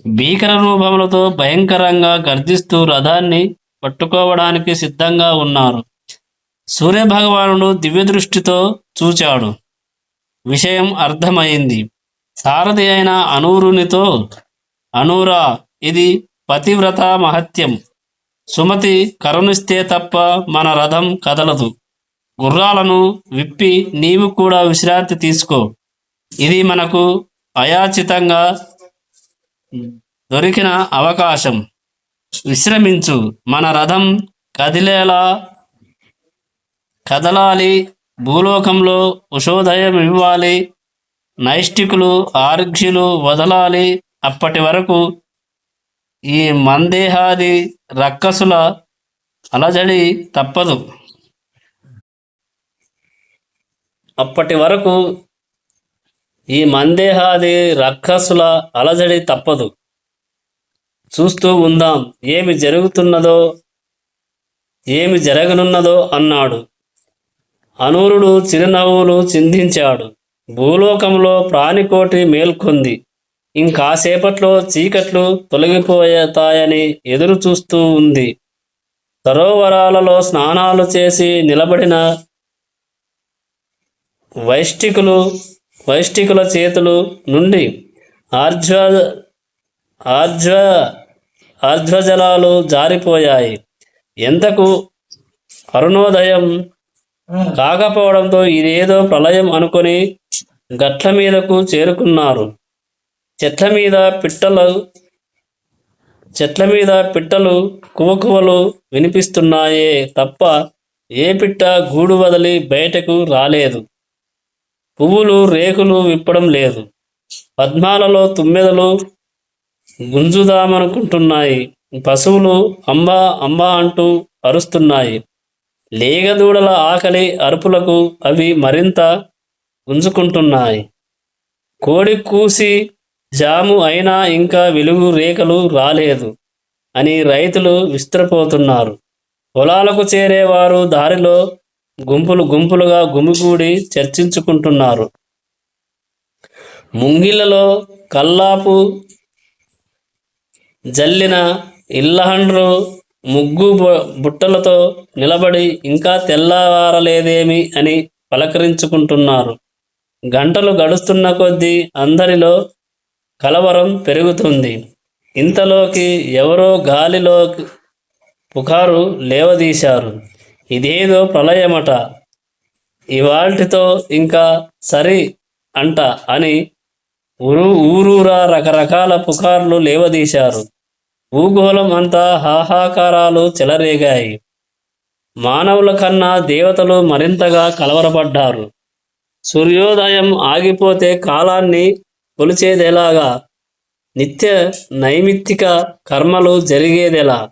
భీకర రూపములతో భయంకరంగా గర్జిస్తూ రథాన్ని పట్టుకోవడానికి సిద్ధంగా ఉన్నారు. సూర్యభగవానుడు దివ్యదృష్టితో చూచాడు. విషయం అర్థమైంది. సారథి అయిన అనూరునితో, అనూరా, ఇది పతివ్రత మహత్యం. సుమతి కరుణిస్తే తప్ప మన రథం కదలదు. గుర్రాలను విప్పి నీవు కూడా విశ్రాంతి తీసుకో. ఇది మనకు అయాచితంగా దొరికిన అవకాశం. విశ్రమించు. మన రథం కదలాలి. భూలోకంలో ఉషోదయం ఇవ్వాలి. నైష్టికులు ఆర్ఘ్యులు వదలాలి. అప్పటి వరకు ఈ మందేహాది రక్కసుల అలజడి తప్పదు. అప్పటి వరకు ఈ మందేహాది రక్కసుల అలజడి తప్పదు. చూస్తూ ఉందాం ఏమి జరుగుతున్నదో, ఏమి జరగనున్నదో అన్నాడు. అనూరుడు చిరునవ్వులు చిందించాడు. భూలోకంలో ప్రాణికోటి మేల్కొంది. ఇంకాసేపట్లో చీకట్లు తొలగిపోతాయని ఎదురు చూస్తూ ఉంది. సరోవరాలలో స్నానాలు చేసి నిలబడిన వైష్టికుల చేతులు నుండి ఆర్ధ్వజలాలు జారిపోయాయి. ఎంతకు అరుణోదయం కాకపోవడంతో ఇదేదో ప్రళయం అనుకొని గట్ల మీదకు చేరుకున్నారు. చెట్ల మీద పిట్టలు కువకువలు వినిపిస్తున్నాయే తప్ప ఏ పిట్ట గూడు వదిలి బయటకు రాలేదు. పువ్వులు రేకులు విప్పడం లేదు. పద్మాలలో తుమ్మెదలు గుంజుదామనుకుంటున్నాయి. పశువులు అంబా అంబా అంటూ అరుస్తున్నాయి. లేగదూడల ఆకలి అరుపులకు అవి మరింత గుంజుకుంటున్నాయి. కోడి కూసి జాము అయినా ఇంకా వెలుగు రేఖలు రాలేదు అని రైతులు విస్తుపోతున్నారు. పొలాలకు చేరేవారు దారిలో గుంపులుగా గుమిగూడి చర్చించుకుంటున్నారు. ముంగిళ్ళలో కల్లాపు జల్లిన ఇల్లహండ్రు ముగ్గు బుట్టలతో నిలబడి ఇంకా తెల్లవారలేదేమి అని పలకరించుకుంటున్నారు. గంటలు గడుస్తున్న కొద్దీ అందరిలో కలవరం పెరుగుతుంది. ఇంతలోకి ఎవరో గాలిలో పుకారు లేవదీశారు. ఇదేదో ప్రళయమట, ఇవాల్టితో ఇంకా సరి అంట అని ఊరూరా రకరకాల పుకార్లు లేవదీశారు. భూగోళం అంతా హాహాకారాలు చెలరేగాయి. మానవుల కన్నా దేవతలు మరింతగా కలవరపడ్డారు. సూర్యోదయం ఆగిపోతే కాలాన్ని కొలిచేదెలాగా? నిత్య నైమిత్తిక కర్మలు జరిగేదెలా?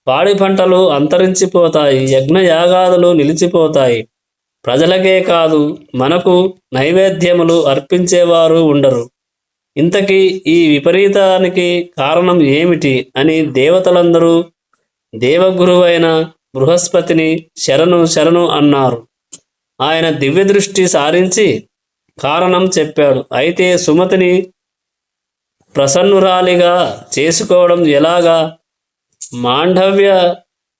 పాడి పంటలు అంతరించిపోతాయి. యజ్ఞయాగాదులు నిలిచిపోతాయి. ప్రజలకే కాదు, మనకు నైవేద్యములు అర్పించేవారు ఉండరు. ఇంతకీ ఈ విపరీతానికి కారణం ఏమిటి అని దేవతలందరూ దేవగురువైన బృహస్పతిని శరణు అన్నారు. ఆయన దివ్యదృష్టి సారించి కారణం చెప్పాడు. అయితే సుమతిని ప్రసన్నురాలిగా చేసుకోవడం ఎలాగా? మాండవ్య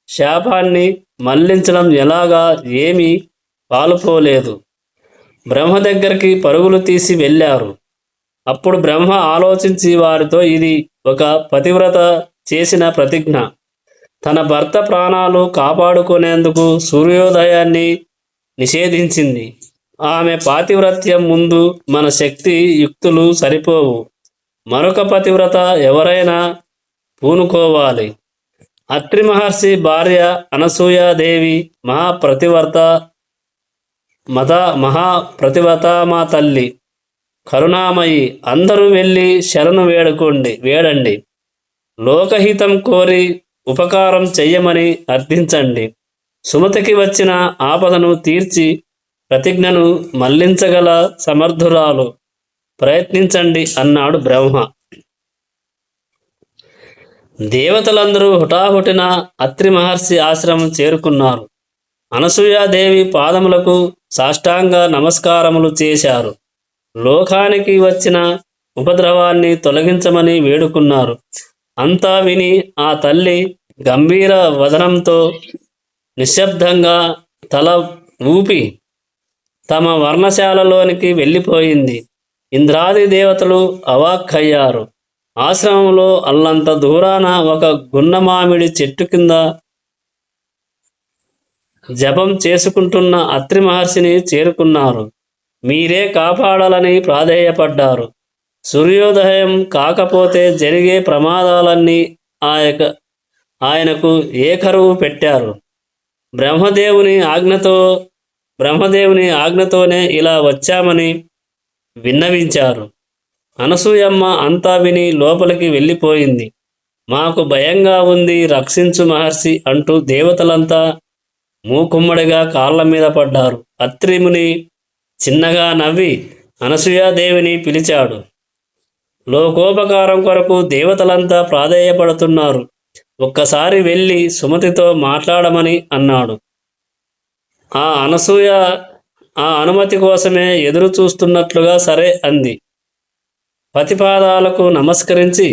శాపాన్ని మళ్లించడం ఎలాగా? ఏమీ పాలుపోలేదు. బ్రహ్మ దగ్గరికి పరుగులు తీసి వెళ్ళారు. అప్పుడు బ్రహ్మ ఆలోచించి వారితో, ఇది ఒక పతివ్రత చేసిన ప్రతిజ్ఞ. తన భర్త ప్రాణాలు కాపాడుకునేందుకు సూర్యోదయాన్ని నిషేధించింది. ఆమె పాతివ్రత్యం ముందు మన శక్తి యుక్తులు సరిపోవు. మరొక పతివ్రత ఎవరైనా పూనుకోవాలి. అత్రి మహర్షి భార్య అనసూయాదేవి మహాప్రతివ్రత మా తల్లి కరుణామయి. అందరూ వెళ్ళి శరణు వేడండి. లోకహితం కోరి ఉపకారం చెయ్యమని అర్థించండి. సుమతికి వచ్చిన ఆపదను తీర్చి ప్రతిజ్ఞను మళ్లించగల సమర్థురాలు. ప్రయత్నించండి అన్నాడు బ్రహ్మ. దేవతలందరూ హుటాహుటిన అత్రి మహర్షి ఆశ్రమం చేరుకున్నారు. అనసూయాదేవి పాదములకు సాష్టాంగ నమస్కారములు చేశారు. లోకానికి వచ్చిన ఉపద్రవాన్ని తొలగించమని వేడుకున్నారు. అంతా విని ఆ తల్లి గంభీర వదనంతో నిశ్శబ్దంగా తల ఊపి తమ వర్ణశాలలోనికి వెళ్ళిపోయింది. ఇంద్రాది దేవతలు అవాక్కయ్యారు. ఆశ్రమంలో అల్లంత దూరాన ఒక గున్నమామిడి చెట్టు కింద జపం చేసుకుంటున్న అత్రి మహర్షిని చేరుకున్నారు. మీరే కాపాడాలని ప్రాధేయపడ్డారు. సూర్యోదయం కాకపోతే జరిగే ప్రమాదాలన్నీ ఆయక ఆయనకు ఏకరువు పెట్టారు. బ్రహ్మదేవుని ఆజ్ఞతో బ్రహ్మదేవుని ఆజ్ఞతోనే ఇలా వచ్చామని విన్నవించారు. అనసూయమ్మ అంతా విని లోపలికి వెళ్ళిపోయింది. మాకు భయంగా ఉంది, రక్షించు మహర్షి అంటూ దేవతలంతా మూకుమ్మడిగా కాళ్ళ మీద పడ్డారు. అత్రిముని చిన్నగా నవ్వి అనసూయాదేవిని పిలిచాడు. లోకోపకారం కొరకు దేవతలంతా ప్రాధేయపడుతున్నారు. ఒక్కసారి వెళ్ళి సుమతితో మాట్లాడమని అన్నాడు. ఆ అనసూయ ఆ అనుమతి కోసమే ఎదురు చూస్తున్నట్లుగా సరే అంది. పతిపాదాలకు నమస్కరించి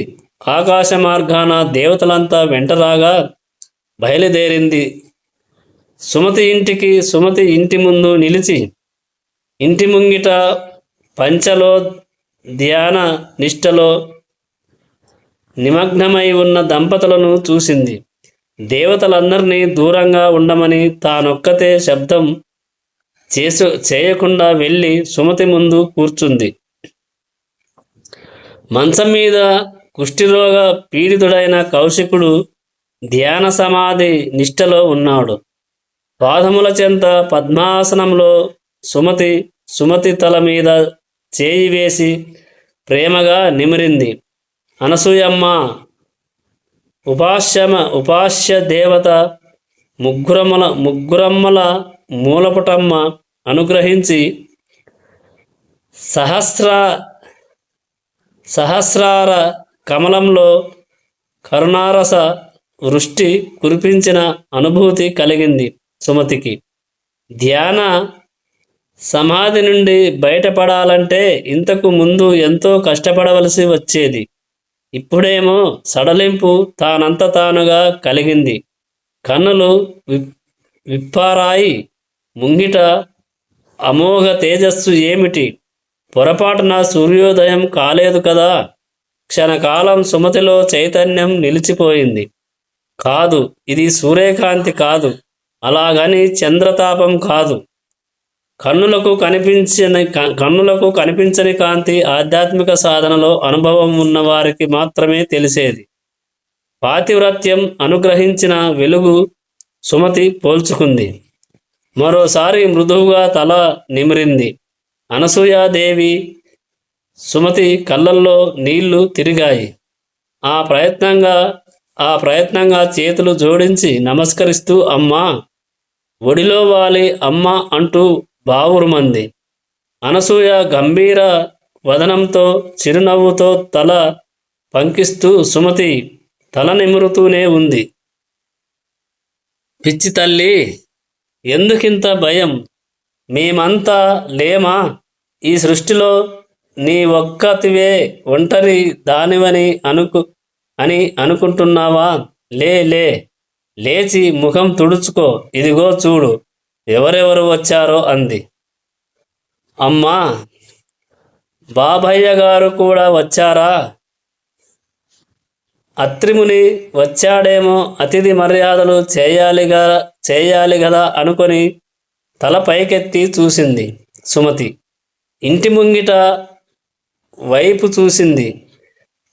ఆకాశ మార్గాన దేవతలంతా వెంటరాగా బయలుదేరింది. సుమతి ఇంటి ముందు నిలిచి ఇంటి ముంగిట పంచలో ధ్యాన నిష్టలో నిమగ్నమై ఉన్న దంపతులను చూసింది. దేవతలందరినీ దూరంగా ఉండమని తానొక్కతే శబ్దం చేయకుండా వెళ్ళి సుమతి ముందు కూర్చుంది. మంచం మీద కుష్ఠిరోగ పీడితుడైన కౌశికుడు ధ్యాన సమాధి నిష్టలో ఉన్నాడు. పాదముల చెంత పద్మాసనంలో సుమతి తల మీద చేయి వేసి ప్రేమగా నిమిరింది. అనసూయమ్మ ఉపాస్య దేవత ముగ్గురమ్మల మూలపుటమ్మ అనుగ్రహించి సహస్రార కమలంలో కరుణారస వృష్టి కురిపించిన అనుభూతి కలిగింది సుమతికి. ధ్యాన సమాధి నుండి బయటపడాలంటే ఇంతకు ముందు ఎంతో కష్టపడవలసి వచ్చేది. ఇప్పుడేమో సడలింపు తానంత తానుగా కలిగింది. కన్నులు విప్పారాయి. ముంగిట అమోఘ తేజస్సు ఏమిటి? పొరపాటున సూర్యోదయం కాలేదు కదా? క్షణకాలం సుమతిలో చైతన్యం నిలిచిపోయింది. కాదు, ఇది సూర్యకాంతి కాదు, అలాగని చంద్రతాపం కాదు. కన్నులకు కనిపించని కాంతి ఆధ్యాత్మిక సాధనలో అనుభవం ఉన్నవారికి మాత్రమే తెలిసేది. పాతివ్రత్యం అనుగ్రహించిన వెలుగు సుమతి పోల్చుకుంది. మరోసారి మృదువుగా తల నిమిరింది. అనసూయాదేవి సుమతి కళ్ళల్లో నీళ్లు తిరిగాయి. ఆ ప్రయత్నంగా చేతులు జోడించి నమస్కరిస్తూ అమ్మా, ఒడిలో వాలి అమ్మ అంటూ బావురుమంది. అనసూయ గంభీర వదనంతో చిరునవ్వుతో తల పంకిస్తూ సుమతి తల నిమురుతూనే ఉంది. పిచ్చి తల్లి, ఎందుకింత భయం? మేమంతా లేమా? ఈ సృష్టిలో నీ ఒక్కతివే ఒంటరి దానివని అనుకుంటున్నావా? లేచి ముఖం తుడుచుకో, ఇదిగో చూడు ఎవరెవరు వచ్చారో అంది. అమ్మా, బాబయ్య గారు కూడా వచ్చారా? అత్రిముని వచ్చాడేమో, అతిథి మర్యాదలు చేయాలి కదా అనుకొని తల పైకెత్తి చూసింది సుమతి. ఇంటి ముంగిట వైపు చూసింది.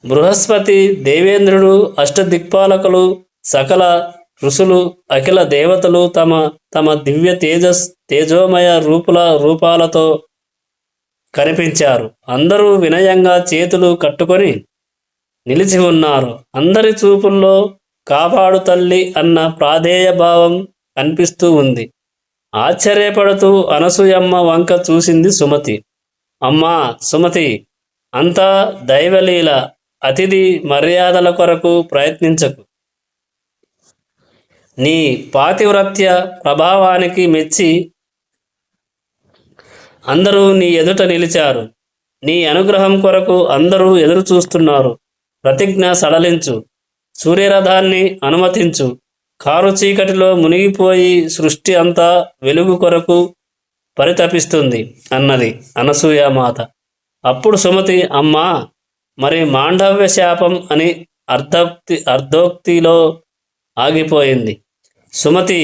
బృహస్పతి, దేవేంద్రుడు, అష్టదిక్పాలకులు, సకల ఋషులు, అఖిల దేవతలు తమ దివ్య తేజోమయ రూపాలతో కనిపించారు. అందరూ వినయంగా చేతులు కట్టుకొని నిలిచి ఉన్నారు. అందరి చూపుల్లో కాపాడు తల్లి అన్న ప్రాధేయ భావం కనిపిస్తూ ఉంది. ఆశ్చర్యపడుతూ అనసూయమ్మ వంక చూసింది సుమతి. అమ్మా సుమతి, అంతా దైవలీల. అతిథి మర్యాదల కొరకు ప్రయత్నించకు. నీ పాతివ్రత్య ప్రభావానికి మెచ్చి అందరూ నీ ఎదుట నిలిచారు. నీ అనుగ్రహం కొరకు అందరూ ఎదురు చూస్తున్నారు. ప్రతిజ్ఞ సడలించు. సూర్యరథాన్ని అనుమతించు. కారు చీకటిలో మునిగిపోయి సృష్టి అంతా వెలుగు కొరకు పరితపిస్తుంది అన్నది అనసూయామాత. అప్పుడు సుమతి, అమ్మా, మరి మాండవ్య శాపం అని అర్ధోక్తిలో ఆగిపోయింది. సుమతి,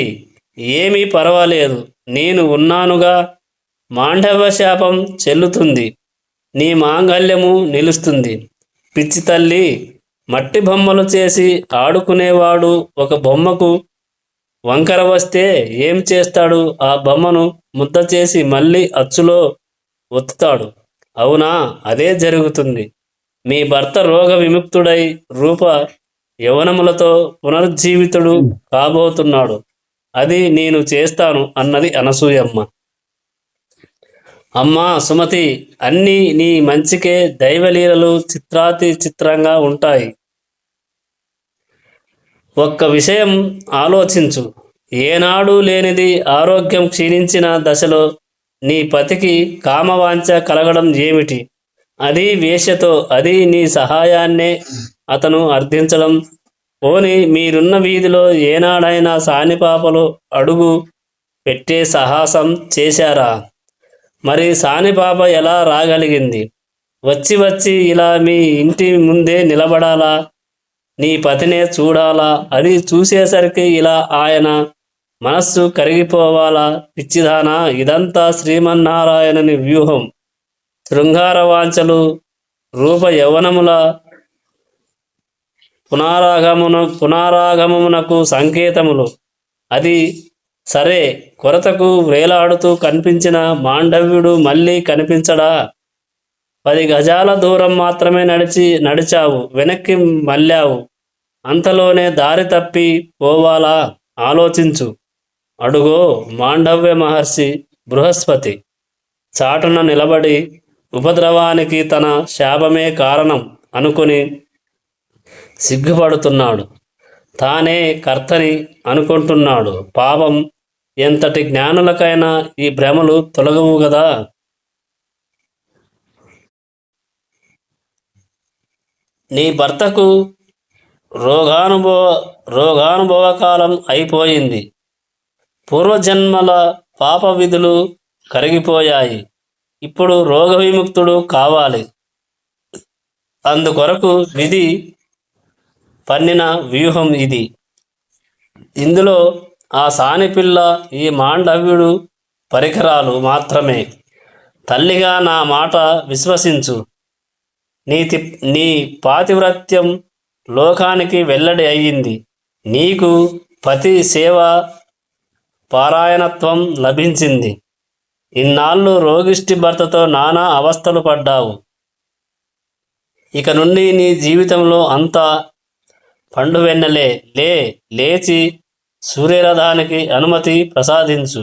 ఏమీ పర్వాలేదు, నేను ఉన్నానుగా. మాండవ్య శాపం చెల్లుతుంది, నీ మాంగల్యము నిలుస్తుంది. పిచ్చి తల్లి, మట్టి బొమ్మలు చేసి ఆడుకునేవాడు ఒక బొమ్మకు వంకర వస్తే ఏం చేస్తాడు? ఆ బొమ్మను ముద్ద చేసి మళ్ళీ అచ్చులో ఒత్తుతాడు. అవునా? అదే జరుగుతుంది. మీ భర్త రోగ విముక్తుడై రూప యవనములతో పునరుజ్జీవితుడు కాబోతున్నాడు. అది నేను చేస్తాను అన్నది అనసూయమ్మ. అమ్మా సుమతి, అన్నీ నీ మంచికే. దైవలీలలు చిత్రాతి చిత్రంగా ఉంటాయి. ఒక్క విషయం ఆలోచించు. ఏనాడు లేనిది ఆరోగ్యం క్షీణించిన దశలో నీ పతికి కామవాంఛ కలగడం ఏమిటి? అది వేశ్యతో. అది నీ సహాయాన్నే అతను అర్థించడం. పోని మీరున్న వీధిలో ఏనాడైనా సానిపాపలు అడుగు పెట్టే సాహసం చేశారా? మరి సానిపాప ఎలా రాగలిగింది? వచ్చి వచ్చి ఇలా మీ ఇంటి ముందే నిలబడాలా? నీ పతినే చూడాలా? అది చూసేసరికి ఇలా ఆయన మనస్సు కరిగిపోవాలా? పిచ్చిదానా, ఇదంతా శ్రీమన్నారాయణుని వ్యూహం. శృంగార వాంఛలు రూప యవ్వనముల పునరాగమమునకు సంకేతములు. అది సరే, కొరతకు వేలాడుతూ కనిపించిన మాండవ్యుడు మళ్ళీ కనిపించడా? 10 గజాల దూరం మాత్రమే నడిచావు, వెనక్కి మళ్ళావు. అంతలోనే దారి తప్పి పోవాలా? ఆలోచించు. అడుగో మాండవ్య మహర్షి బృహస్పతి చాటున నిలబడి ఉపద్రవానికి తన శాపమే కారణం అనుకుని సిగ్గుపడుతున్నాడు. తానే కర్తని అనుకుంటున్నాడు. పాపం, ఎంతటి జ్ఞానులకైనా ఈ భ్రమలు తొలగవు గదా. నీ భర్తకు రోగానుభవకాలం అయిపోయింది. పూర్వజన్మల పాప విధులు కరిగిపోయాయి. ఇప్పుడు రోగ విముక్తుడు కావాలి. అందుకొరకు విధి పన్నిన వ్యూహం ఇది. ఇందులో ఆ సానిపిల్ల, ఈ మాండవ్యుడు పరికరాలు మాత్రమే. తల్లిగా నా మాట విశ్వసించు. నీ పాతివ్రత్యం లోకానికి వెల్లడి అయ్యింది. నీకు పతి సేవ పారాయణత్వం లభించింది. ఇన్నాళ్ళు రోగిష్టి భర్తతో నానా అవస్థలు పడ్డావు. ఇక నుండి నీ జీవితంలో అంతా పండువెన్నెలే. లేచి సూర్యరథానికి అనుమతి ప్రసాదించు.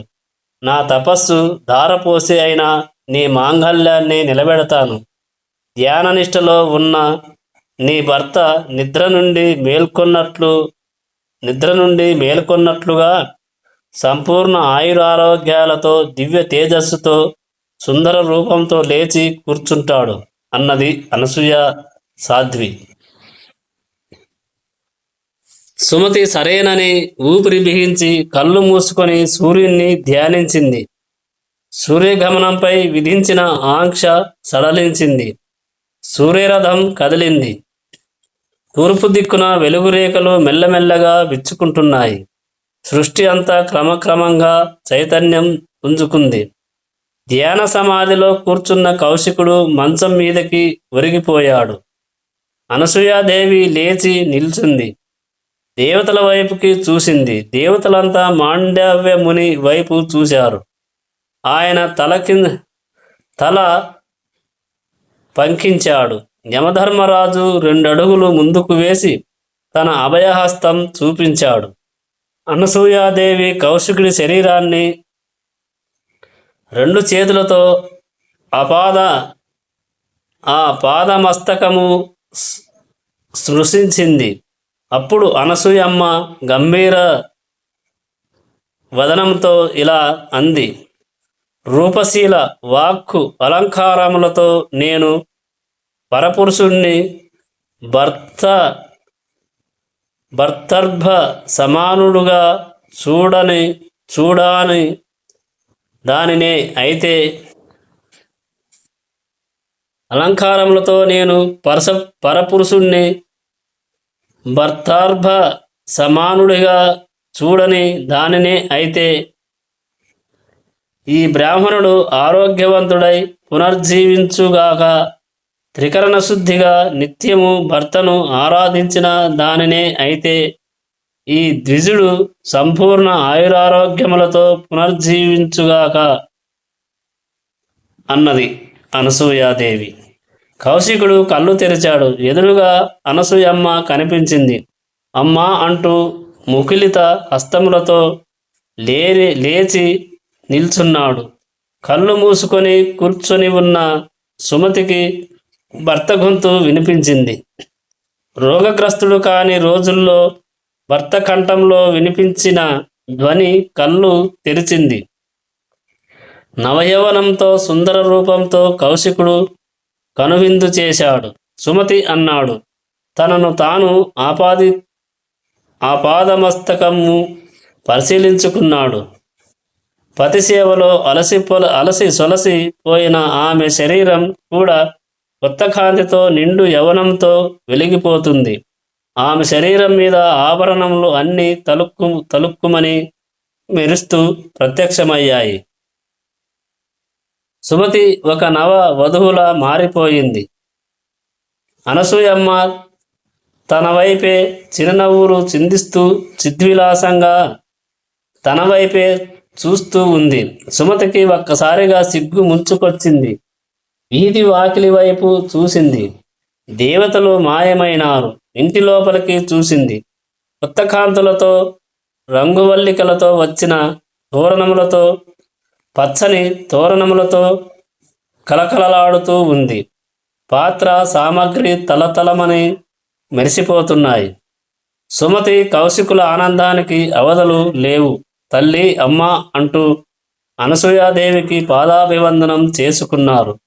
నా తపస్సు ధారపోసి అయినా నీ మాంగల్యాన్ని నిలబెడతాను. ధ్యాననిష్టలో ఉన్న నీ భర్త నిద్ర నుండి మేల్కొన్నట్లుగా సంపూర్ణ ఆయురారోగ్యాలతో దివ్య తేజస్సుతో సుందర రూపంతో లేచి కూర్చుంటాడు అన్నది అనసూయ సాధ్వి. సుమతి సరేనని ఊపిరి బిగించి కళ్ళు మూసుకొని సూర్యుణ్ణి ధ్యానించింది. సూర్యగమనంపై విధించిన ఆంక్ష సడలించింది. సూర్యరథం కదిలింది. తూర్పు దిక్కున వెలుగురేఖలు మెల్లమెల్లగా విచ్చుకుంటున్నాయి. సృష్టి అంతా క్రమక్రమంగా చైతన్యం పుంజుకుంది. ధ్యాన సమాధిలో కూర్చున్న కౌశికుడు మంచం మీదకి ఒరిగిపోయాడు. అనసూయాదేవి లేచి నిల్చుంది. దేవతల వైపుకి చూసింది. దేవతలంతా మాండవ్య ముని వైపు చూశారు. ఆయన తల పంకించాడు. యమధర్మరాజు 2 అడుగులు ముందుకు వేసి తన అభయహస్తం చూపించాడు. అనసూయాదేవి కౌశికుడి శరీరాన్ని 2 చేతులతో ఆ పాదమస్తకము స్పృశించింది. అప్పుడు అనసూయమ్మ గంభీర వదనంతో ఇలా అంది. రూపశీల వాక్కు అలంకారములతో నేను పరపురుషుణ్ణి, భర్త భర్తర్భ సమానుడుగా చూడాని దానినే అయితే అలంకారములతో నేను పరపురుషుణ్ణి భర్తార్భ సమానుడిగా చూడని దానినే అయితే ఈ బ్రాహ్మణుడు ఆరోగ్యవంతుడై పునర్జీవించుగాక. త్రికరణ శుద్ధిగా నిత్యము భర్తను ఆరాధించిన దానినే అయితే ఈ ద్విజుడు సంపూర్ణ ఆయురారోగ్యములతో పునర్జీవించుగాక అన్నది అనసూయాదేవి. కౌశికుడు కళ్ళు తెరిచాడు. ఎదురుగా అనసూయమ్మ కనిపించింది. అమ్మా అంటూ ముకులిత హస్తములతో లేచి నిల్చున్నాడు. కళ్ళు మూసుకొని కూర్చొని ఉన్న సుమతికి భర్త గొంతు వినిపించింది. రోగగ్రస్తుడు కాని రోజుల్లో భర్త కంఠంలో వినిపించిన ధ్వని కళ్ళు తెరిచింది. నవయవనంతో సుందర రూపంతో కౌశికుడు కనువిందు చేశాడు. సుమతి అన్నాడు. తనను తాను ఆపాదమస్తకము పరిశీలించుకున్నాడు. పతిసేవలో అలసి సొలసి పోయిన ఆమె శరీరం కూడా కొత్త కాంతితో నిండు యవనంతో వెలిగిపోతుంది. ఆమె శరీరం మీద ఆభరణములు అన్నీ తలుక్కుమని మెరుస్తూ ప్రత్యక్షమయ్యాయి. సుమతి ఒక నవ వధువులా మారిపోయింది. అనసూయమ్మ తన వైపే చిరునవ్వులు చిందిస్తూ చిద్విలాసంగా తన వైపే చూస్తూ ఉంది. సుమతికి ఒక్కసారిగా సిగ్గు ముంచుకొచ్చింది. వీధి వాకిలి వైపు చూసింది. దేవతలు మాయమైనారు. ఇంటి లోపలికి చూసింది. కొత్త కాంతులతో రంగువల్లికలతో వచ్చిన తోరణములతో పచ్చని తోరణములతో కలకలలాడుతూ ఉంది. పాత్ర సామగ్రి తలతలమని మెరిసిపోతున్నాయి. సుమతి కౌశికుల ఆనందానికి అవధులు లేవు. తల్లి అమ్మ అంటూ అనసూయాదేవికి పాదాభివందనం చేసుకున్నారు.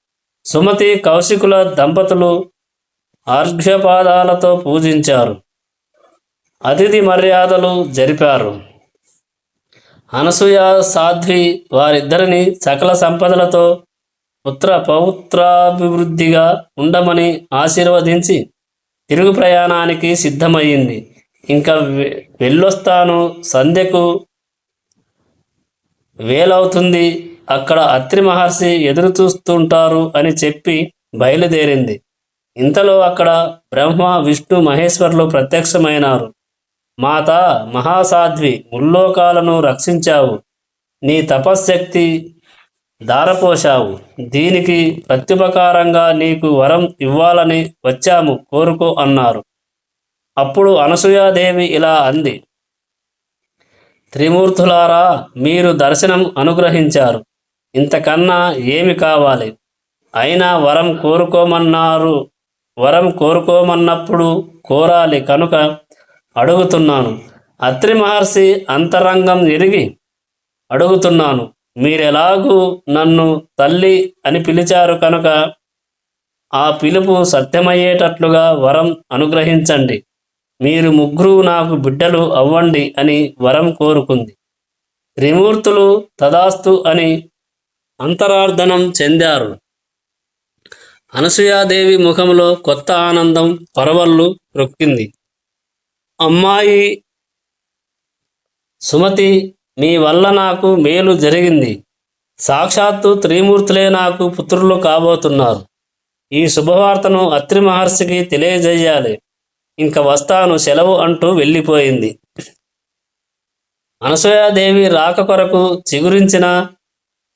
సుమతి కౌశికుల దంపతులు అర్ఘ్యపాదాలతో పూజించారు. అతిథి మర్యాదలు జరిపారు. అనసూయ సాధ్వి వారిద్దరిని సకల సంపదలతో పుత్ర పౌత్రాభివృద్ధిగా ఉండమని ఆశీర్వదించి తిరుగు ప్రయాణానికి సిద్ధమయ్యింది. ఇంకా వెళ్ళొస్తాను, సంధ్యకు వేలవుతుంది, అక్కడ అత్రి మహర్షి ఎదురు చూస్తుంటారు అని చెప్పి బయలుదేరింది. ఇంతలో అక్కడ బ్రహ్మ విష్ణు మహేశ్వరులు ప్రత్యక్షమైనారు. మాత మహాసాధ్వి, ముల్లోకాలను రక్షించావు, నీ తపశ్శక్తి దారపోశావు. దీనికి ప్రత్యుపకారంగా నీకు వరం ఇవ్వాలని వచ్చాము, కోరుకో అన్నారు. అప్పుడు అనసూయాదేవి ఇలా అంది. త్రిమూర్తులారా, మీరు దర్శనం అనుగ్రహించారు. ఇంతకన్నా ఏమి కావాలి? అయినా వరం కోరుకోమన్నప్పుడు కోరాలి కనుక అడుగుతున్నాను. అత్రి మహర్షి అంతరంగం ఎరిగి అడుగుతున్నాను. మీరెలాగూ నన్ను తల్లి అని పిలిచారు కనుక ఆ పిలుపు సత్యమయ్యేటట్లుగా వరం అనుగ్రహించండి. మీరు ముగ్గురు నాకు బిడ్డలు అవ్వండి అని వరం కోరుకుంది. త్రిమూర్తులు తదాస్తు అని అంతరార్థనం చెందారు. అనసూయాదేవి ముఖంలో కొత్త ఆనందం పరవళ్ళు రొక్కింది. అమ్మాయి సుమతి, మీ వల్ల నాకు మేలు జరిగింది. సాక్షాత్తు త్రిమూర్తులే నాకు పుత్రులు కాబోతున్నారు. ఈ శుభవార్తను అత్రి మహర్షికి తెలియజేయాలి. ఇంక వస్తాను, సెలవు అంటూ వెళ్ళిపోయింది. అనసూయాదేవి రాక కొరకు చిగురించిన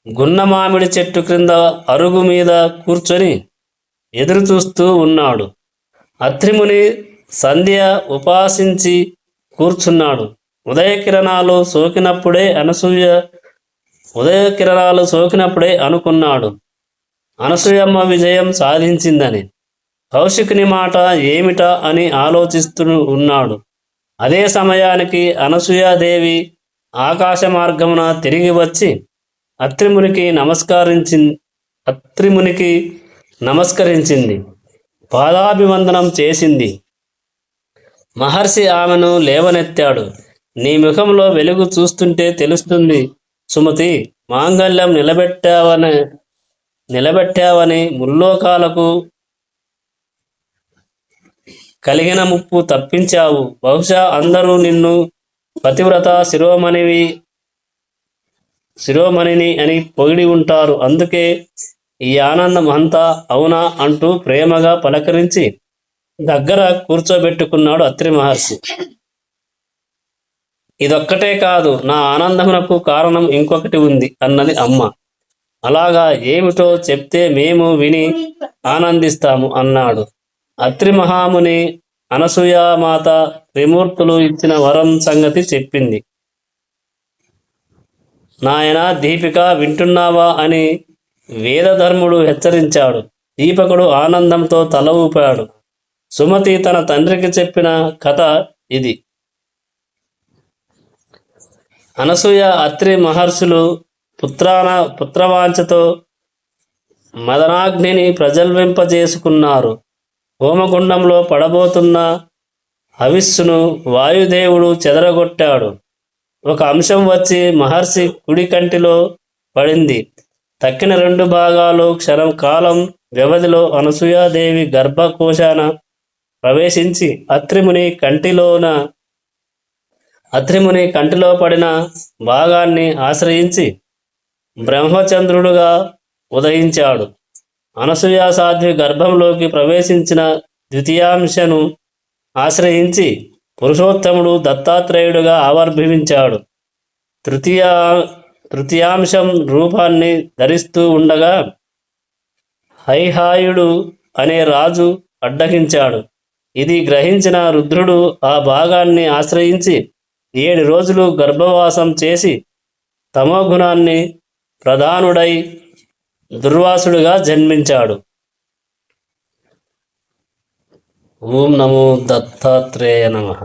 గున్న మామిడి చెట్టు క్రింద అరుగు మీద కూర్చొని ఎదురు చూస్తూ ఉన్నాడు. అత్రిముని సంధ్య ఉపాసించి కూర్చున్నాడు. ఉదయకిరణాలు సోకినప్పుడే అనుకున్నాడు అనసూయమ్మ విజయం సాధించిందని. కౌశికుని మాట ఏమిటా అని ఆలోచిస్తూ ఉన్నాడు. అదే సమయానికి అనసూయాదేవి ఆకాశ మార్గమున తిరిగి వచ్చి అత్రిమునికి నమస్కరించింది. పాదాభివందనం చేసింది. మహర్షి ఆమెను లేవనెత్తాడు. నీ ముఖంలో వెలుగు చూస్తుంటే తెలుస్తుంది సుమతి, మాంగల్యం నిలబెట్టావని ముల్లోకాలకు కలిగిన ముప్పు తప్పించావు. బహుశా అందరూ నిన్ను పతివ్రత శిరోమణిని అని పొగిడి ఉంటారు. అందుకే ఈ ఆనందం అంతా. అవునా అంటూ ప్రేమగా పలకరించి దగ్గర కూర్చోబెట్టుకున్నాడు అత్రి మహర్షి. ఇదొక్కటే కాదు, నా ఆనందమునకు కారణం ఇంకొకటి ఉంది అన్నది అమ్మ. అలాగా, ఏమిటో చెప్తే మేము విని ఆనందిస్తాము అన్నాడు. అత్రి మహాముని అనసూయామాత త్రిమూర్తులు ఇచ్చిన వరం సంగతి చెప్పింది. నాయనా దీపిక, వింటున్నావా అని వేదధర్ముడు హెచ్చరించాడు. దీపకుడు ఆనందంతో తల ఊపాడు. సుమతి తన తండ్రికి చెప్పిన కథ ఇది. అనసూయ అత్రి మహర్షులు పుత్రవాంఛతో మదనాగ్నిని ప్రజ్వలింపజేసుకున్నారు. హోమగుండంలో పడబోతున్న హవిస్సును వాయుదేవుడు చెదరగొట్టాడు. ఒక అంశం వచ్చి మహర్షి కుడి కంటిలో పడింది. తక్కిన 2 భాగాలు క్షణం కాలం వ్యవధిలో అనసూయాదేవి గర్భకోశాన ప్రవేశించి అత్రిముని కంటిలో పడిన భాగాన్ని ఆశ్రయించి బ్రహ్మచంద్రుడుగా ఉదయించాడు. అనసూయ సాధ్వి గర్భంలోకి ప్రవేశించిన ద్వితీయాంశను ఆశ్రయించి పురుషోత్తముడు దత్తాత్రేయుడుగా ఆవిర్భవించాడు. తృతీయాంశం రూపాన్ని ధరిస్తూ ఉండగా హైహాయుడు అనే రాజు అడ్డగించాడు. ఇది గ్రహించిన రుద్రుడు ఆ భాగాన్ని ఆశ్రయించి 7 రోజులు గర్భవాసం చేసి తమోగుణాన్ని ప్రధానుడై దుర్వాసుడుగా జన్మించాడు. ఓం నమో దత్తాత్రేయ నమః.